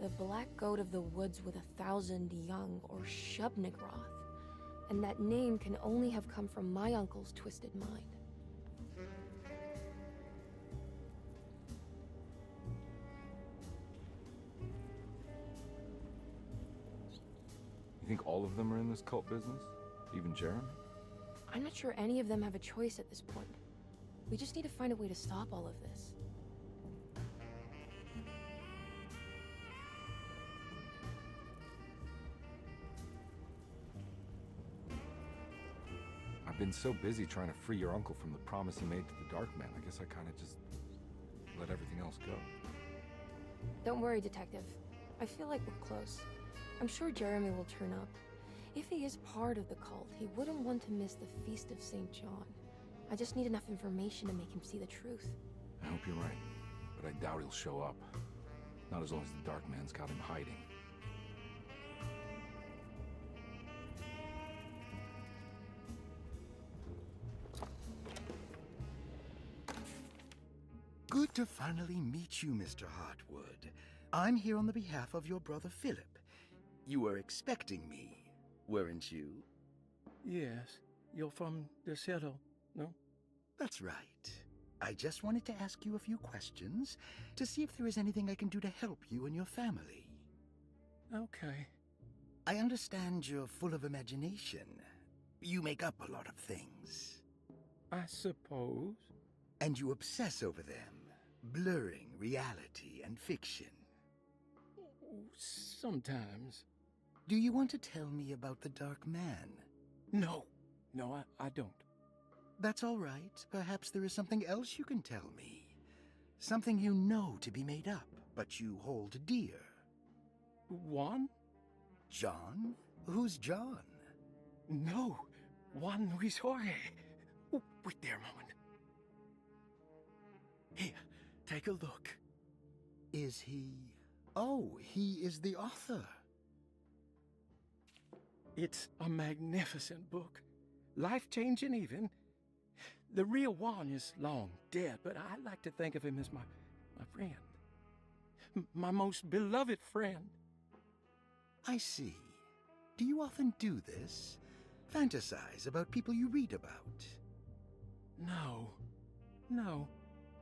the black goat of the woods with 1,000 young, or Shub-Nigroth. And that name can only have come from my uncle's twisted mind. You think all of them are in this cult business? Even Jeremy? I'm not sure any of them have a choice at this point. We just need to find a way to stop all of this. I've been so busy trying to free your uncle from the promise he made to the Dark Man. I guess I kind of just let everything else go. Don't worry, Detective. I feel like we're close. I'm sure Jeremy will turn up. If he is part of the cult, he wouldn't want to miss the Feast of St. John. I just need enough information to make him see the truth. I hope you're right, but I doubt he'll show up. Not as long as the Dark Man's got him hiding. Good to finally meet you, Mr. Hartwood. I'm here on the behalf of your brother Philip. You were expecting me, weren't you? Yes. You're from Derceto, no? That's right. I just wanted to ask you a few questions to see if there is anything I can do to help you and your family. Okay. I understand you're full of imagination. You make up a lot of things. I suppose. And you obsess over them, blurring reality and fiction. Sometimes. Do you want to tell me about the Dark Man? No. No, I don't. That's all right. Perhaps there is something else you can tell me. Something you know to be made up, but you hold dear. Juan? John? Who's John? No. Juan Luis Jorge. Oh, wait there a moment. Here, take a look. Is he... Oh, he is the author. It's a magnificent book. Life-changing even. The real Juan is long dead, but I like to think of him as my friend. My most beloved friend. I see. Do you often do this? Fantasize about people you read about? No. No.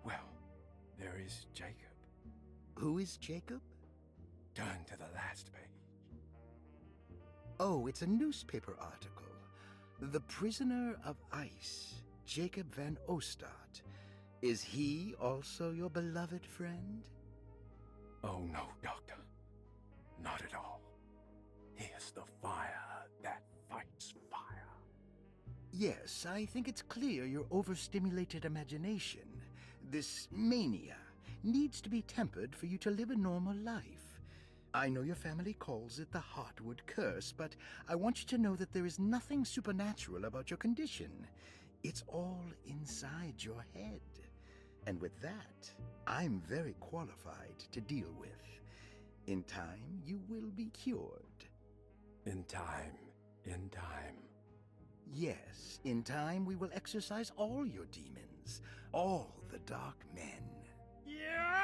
Well, there is Jacob. Who is Jacob? Turn to the last page. Oh, it's a newspaper article. The Prisoner of Ice, Jacob van Ostad. Is he also your beloved friend? Oh, no, Doctor. Not at all. He is the fire that fights fire. Yes, I think it's clear your overstimulated imagination, this mania, needs to be tempered for you to live a normal life. I know your family calls it the Hartwood curse, but I want you to know that there is nothing supernatural about your condition. It's all inside your head. And with that, I'm very qualified to deal with. In time, you will be cured. In time. In time. Yes, in time we will exorcise all your demons, all the Dark Men. Yeah!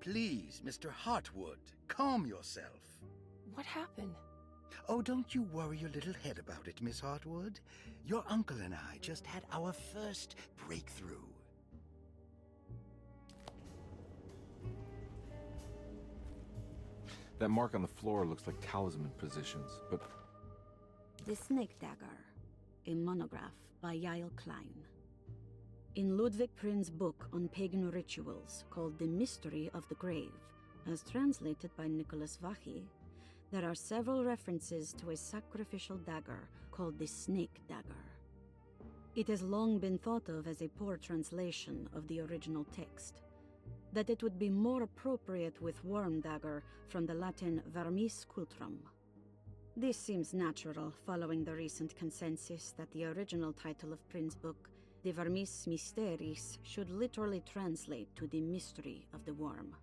Please, Mr. Hartwood, calm yourself. What happened? Oh, don't you worry your little head about it, Miss Hartwood. Your uncle and I just had our first breakthrough. That mark on the floor looks like talisman positions, but The Snake Dagger, a monograph by Yael Klein. In Ludwig Prin's book on pagan rituals called The Mystery of the Grave, as translated by Nicholas Vachy, there are several references to a sacrificial dagger called the Snake Dagger. It has long been thought of as a poor translation of the original text, that it would be more appropriate with worm dagger from the Latin vermis cultrum. This seems natural following the recent consensus that the original title of Prin's book, De Vermis Mysteris, should literally translate to the mystery of the worm.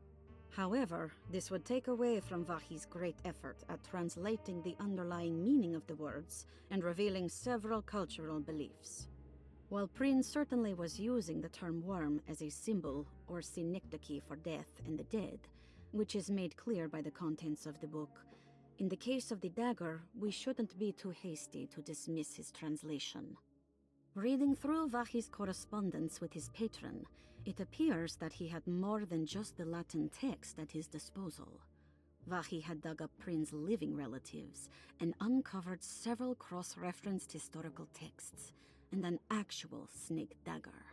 However, this would take away from Vachy's great effort at translating the underlying meaning of the words and revealing several cultural beliefs. While Prin certainly was using the term worm as a symbol or synecdoche for death and the dead, which is made clear by the contents of the book, in the case of the dagger, we shouldn't be too hasty to dismiss his translation. Reading through Vachy's correspondence with his patron, it appears that he had more than just the Latin text at his disposal. Vachy had dug up Prin's living relatives and uncovered several cross-referenced historical texts and an actual snake dagger.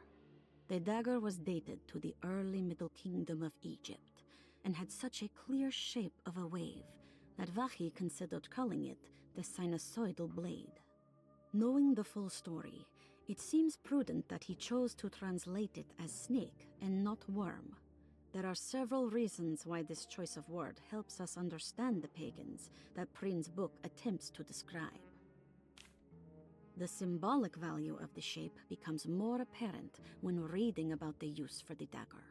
The dagger was dated to the early Middle Kingdom of Egypt and had such a clear shape of a wave that Vachy considered calling it the sinusoidal blade. Knowing the full story, it seems prudent that he chose to translate it as snake and not worm. There are several reasons why this choice of word helps us understand the pagans that Prin's book attempts to describe. The symbolic value of the shape becomes more apparent when reading about the use for the dagger.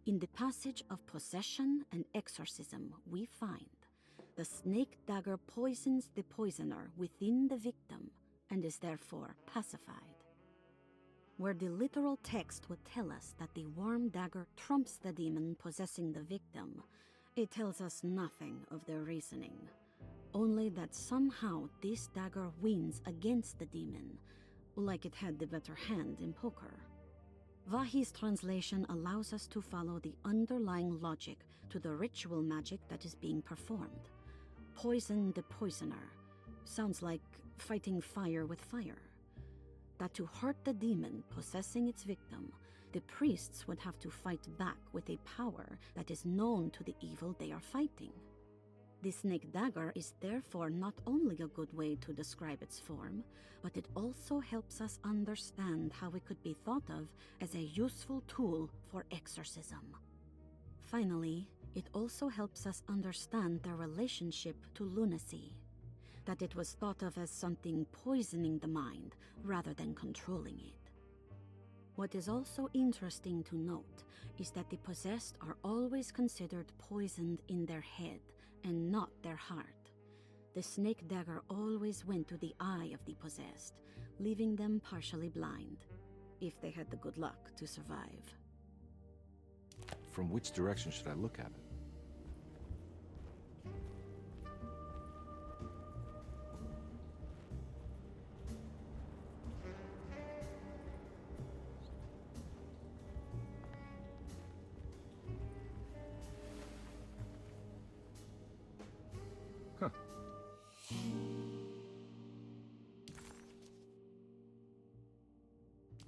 In the passage of possession and exorcism, we find the snake dagger poisons the poisoner within the victim and is therefore pacified. Where the literal text would tell us that the worm dagger trumps the demon possessing the victim, it tells us nothing of their reasoning, only that somehow this dagger wins against the demon, like it had the better hand in poker. Vachy's translation allows us to follow the underlying logic to the ritual magic that is being performed. Poison the poisoner sounds like fighting fire with fire. That to hurt the demon possessing its victim, the priests would have to fight back with a power that is known to the evil they are fighting. The snake dagger is therefore not only a good way to describe its form, but it also helps us understand how it could be thought of as a useful tool for exorcism. Finally, it also helps us understand their relationship to lunacy, that it was thought of as something poisoning the mind rather than controlling it. What is also interesting to note is that the possessed are always considered poisoned in their head and not their heart. The snake dagger always went to the eye of the possessed, leaving them partially blind, if they had the good luck to survive. from which direction should I look at it? Huh.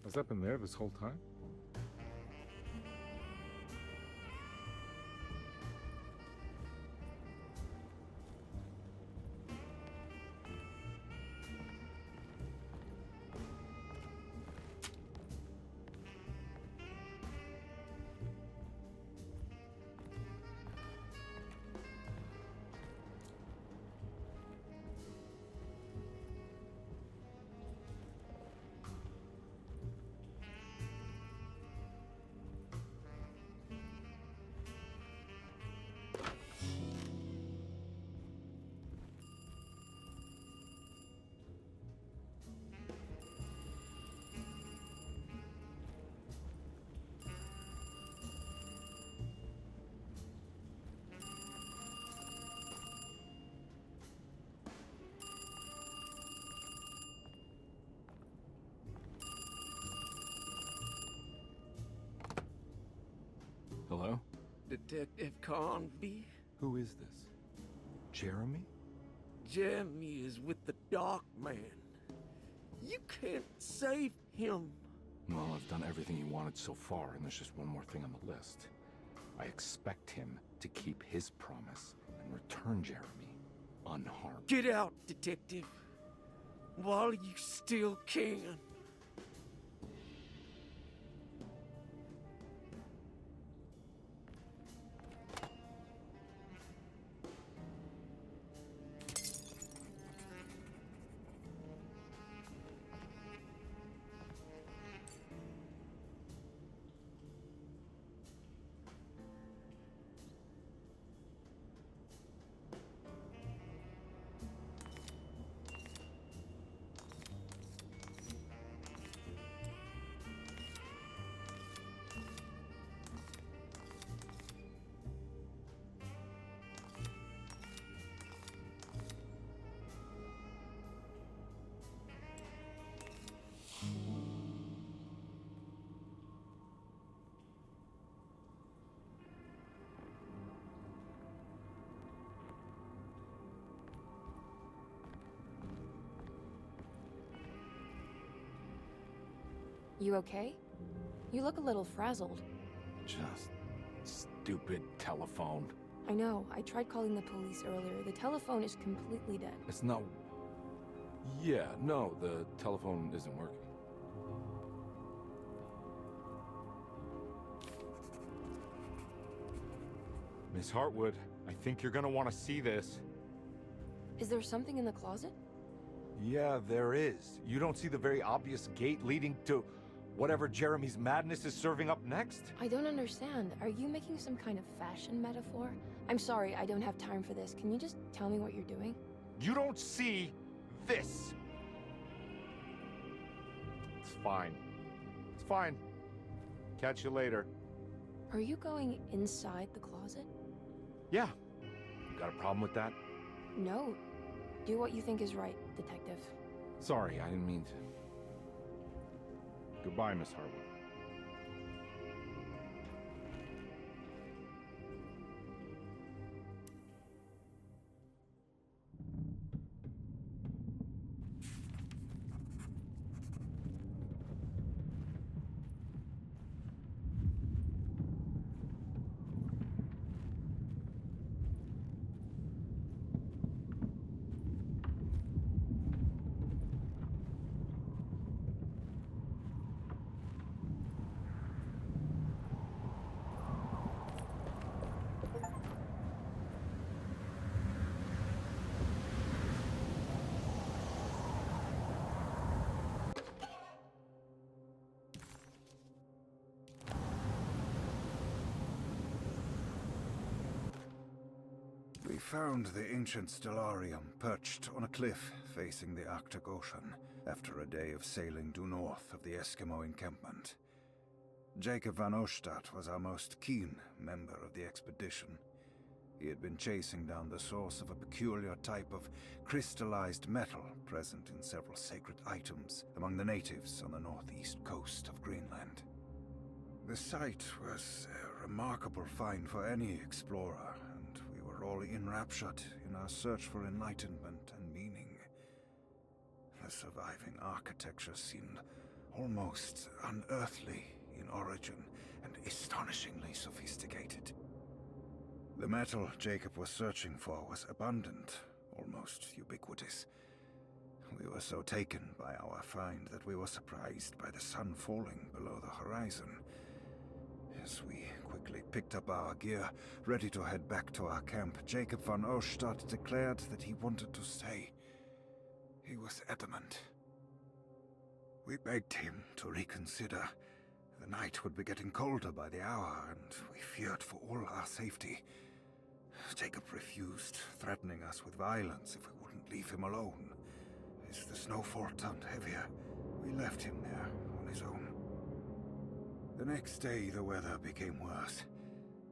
Has that been there this whole time? Hello? Detective Carnby? Who is this? Jeremy? Jeremy is with the Dark Man. You can't save him. Well, I've done everything you wanted so far, and there's just one more thing on the list. I expect him to keep his promise and return Jeremy unharmed. Get out, detective. While you still can. You okay? You look a little frazzled. Just stupid telephone. I know. I tried calling the police earlier. The telephone is completely dead. It's not... Yeah, no, the telephone isn't working. Miss Hartwood, I think you're gonna want to see this. Is there something in the closet? Yeah, there is. You don't see the very obvious gate leading to whatever Jeremy's madness is serving up next? I don't understand. Are you making some kind of fashion metaphor? I'm sorry, I don't have time for this. Can you just tell me what you're doing? You don't see this. It's fine. It's fine. Catch you later. Are you going inside the closet? Yeah. You got a problem with that? No. Do what you think is right, detective. Sorry, I didn't mean to. Goodbye, Miss Hartwood. We found the ancient stellarium perched on a cliff facing the Arctic Ocean after a day of sailing due north of the Eskimo encampment. Jacob van Oostad was our most keen member of the expedition. He had been chasing down the source of a peculiar type of crystallized metal present in several sacred items among the natives on the northeast coast of Greenland. The site was a remarkable find for any explorer, and we were all enraptured in our search for enlightenment and meaning. The surviving architecture seemed almost unearthly in origin and astonishingly sophisticated. The metal Jacob was searching for was abundant, almost ubiquitous. We were so taken by our find that we were surprised by the sun falling below the horizon. As we quickly picked up our gear, ready to head back to our camp, Jacob van Oostad declared that he wanted to stay. He was adamant. We begged him to reconsider. The night would be getting colder by the hour, and we feared for all our safety. Jacob refused, threatening us with violence if we wouldn't leave him alone. As the snowfall turned heavier, we left him there on his own. The next day, the weather became worse,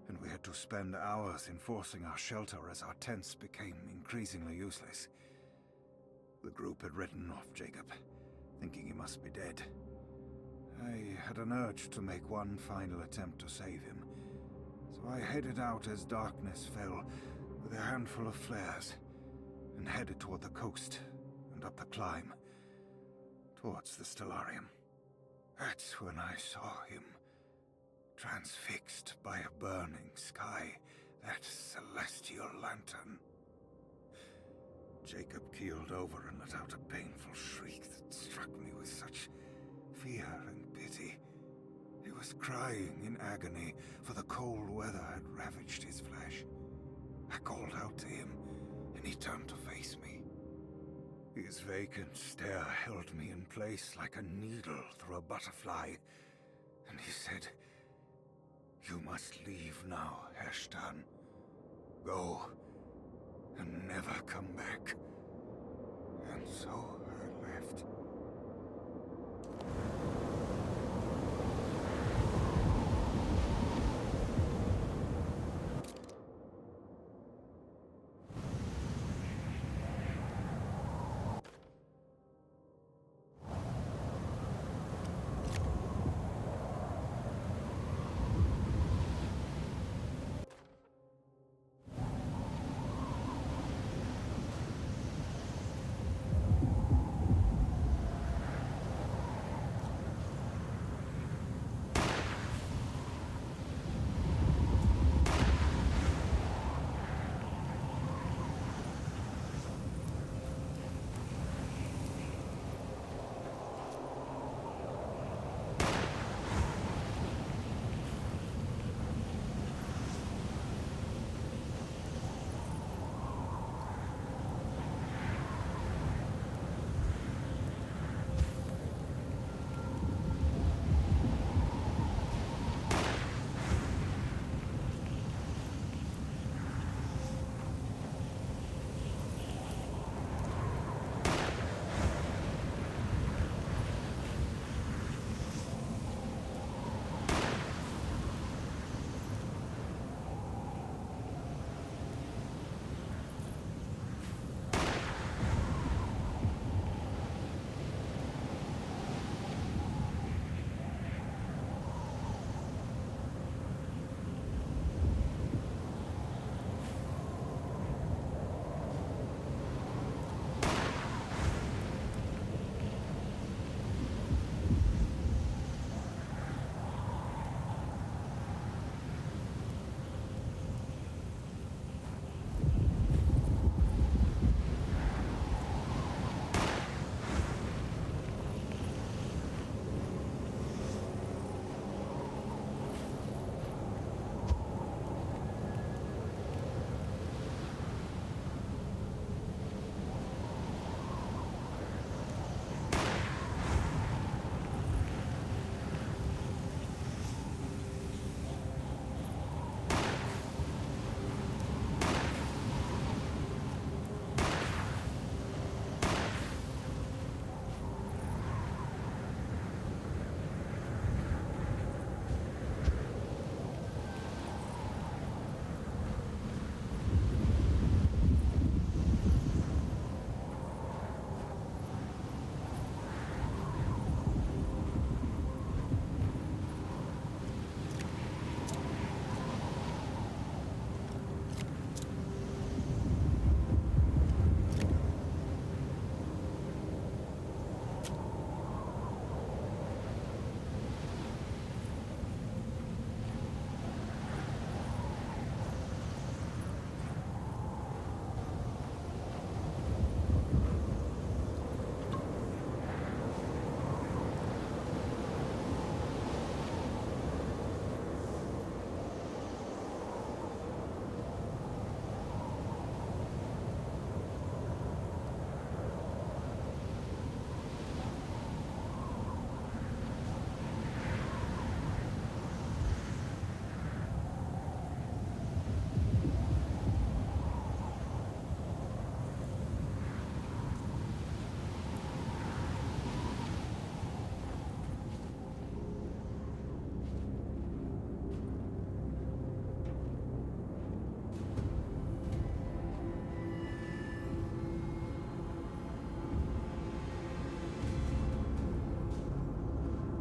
and we had to spend hours enforcing our shelter as our tents became increasingly useless. The group had written off Jacob, thinking he must be dead. I had an urge to make one final attempt to save him, so I headed out as darkness fell, a handful of flares and headed toward the coast and up the climb, towards the stellarium. That's when I saw him, transfixed by a burning sky, that celestial lantern. Jacob keeled over and let out a painful shriek that struck me with such fear and pity. He was crying in agony, for the cold weather had ravaged his flesh. I called out to him, and he turned to face me. His vacant stare held me in place like a needle through a butterfly, and he said, "You must leave now, Heshtan. Go, and never come back." And so I left.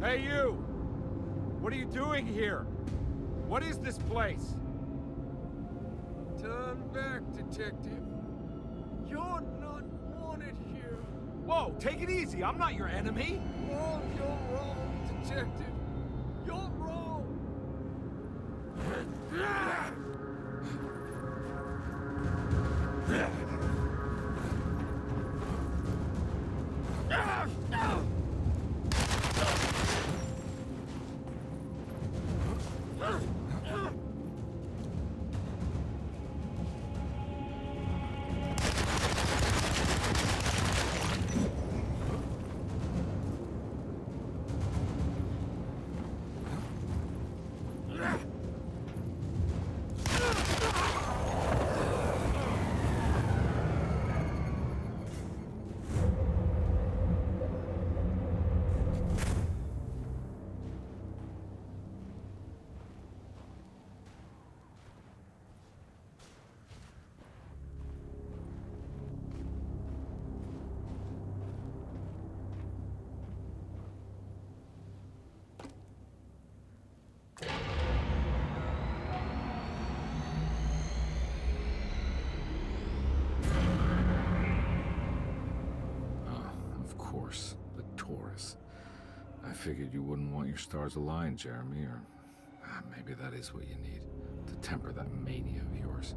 Hey, you! What are you doing here? What is this place? Turn back, detective. You're not wanted here. Whoa, take it easy. I'm not your enemy. Oh, you're wrong, detective. You're wrong. Of course, the Taurus. I figured you wouldn't want your stars aligned, Jeremy, or maybe that is what you need to temper that mania of yours.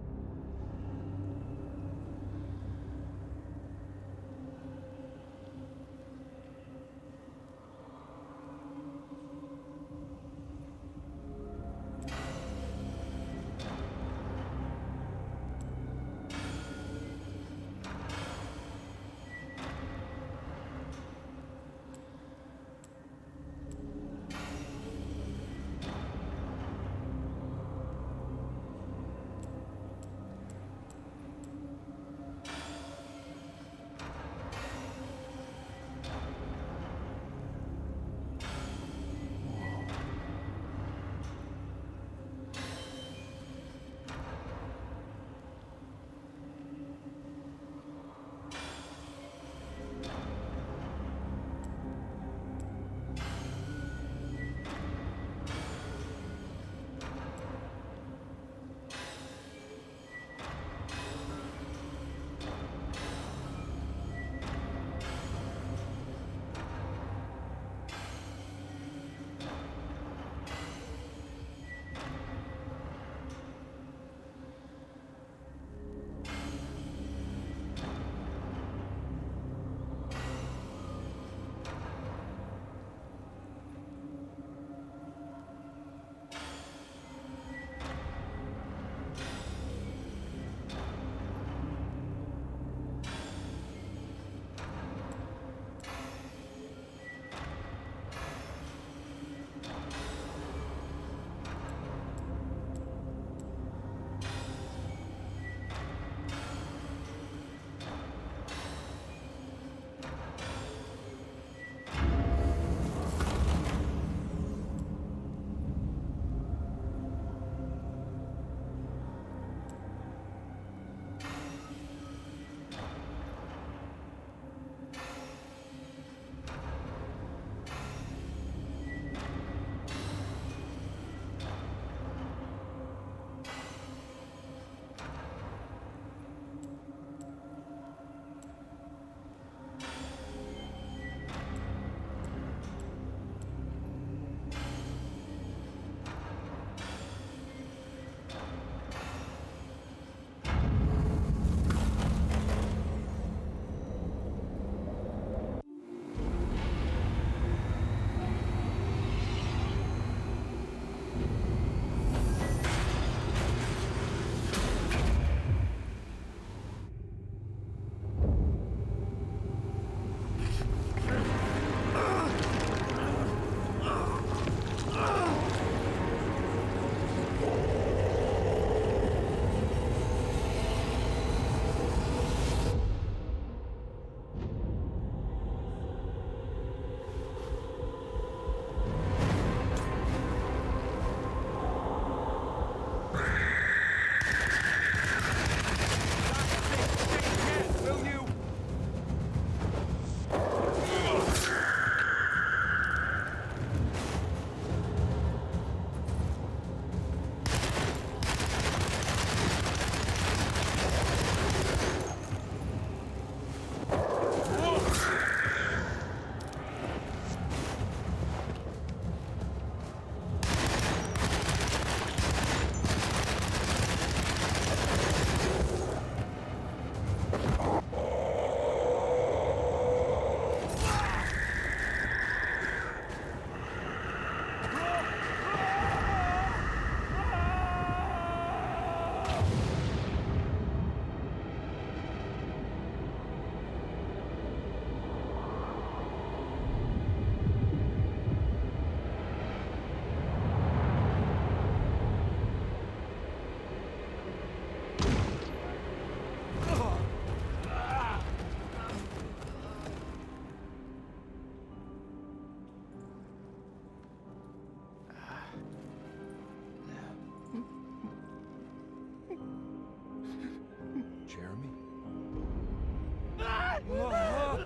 I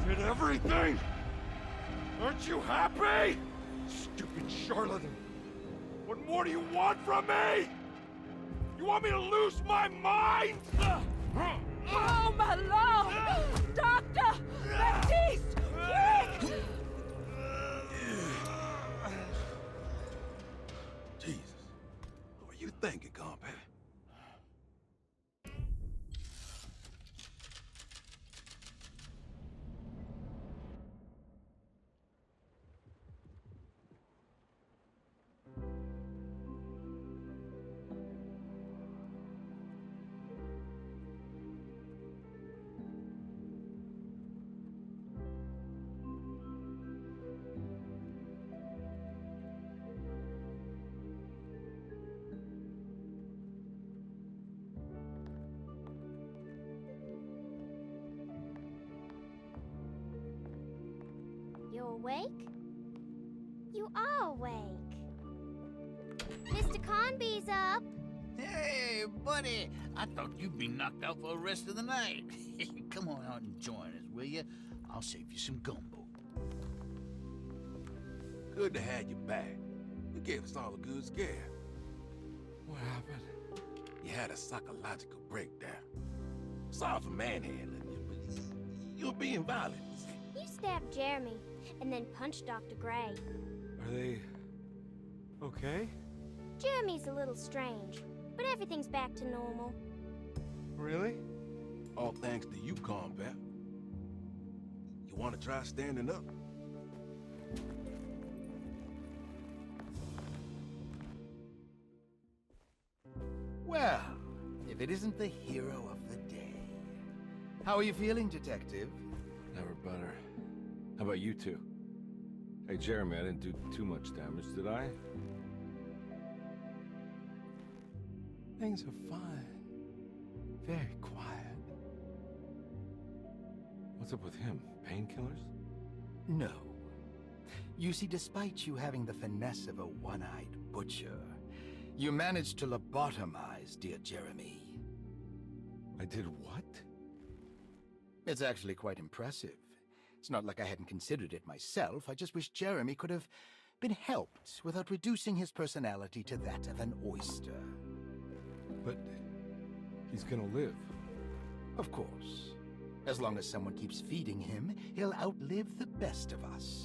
did everything! Aren't you happy? Stupid charlatan! What more do you want from me? You want me to lose my mind? Oh, my lord! Doctor! Baptiste! Quick! Jesus. What are you thinking, compadre? You awake? You are awake. Mr. Conby's up. Hey, buddy. I thought you'd be knocked out for the rest of the night. Come on out and join us, will you? I'll save you some gumbo. Good to have you back. You gave us all a good scare. What happened? You had a psychological breakdown. Sorry for manhandling you, but you're being violent. You stabbed Jeremy and then punched Dr. Gray. Are they... okay? Jeremy's a little strange, but everything's back to normal. Really? All thanks to you, combat. You want to try standing up? Well, if it isn't the hero of the day. How are you feeling, Detective? Never better. How about you two? Hey, Jeremy, I didn't do too much damage, did I? Things are fine. Very quiet. What's up with him? Painkillers? No. You see, despite you having the finesse of a one-eyed butcher, you managed to lobotomize dear Jeremy. I did what? It's actually quite impressive. It's not like I hadn't considered it myself. I just wish Jeremy could have been helped without reducing his personality to that of an oyster. But he's gonna live. Of course. As long as someone keeps feeding him, he'll outlive the best of us.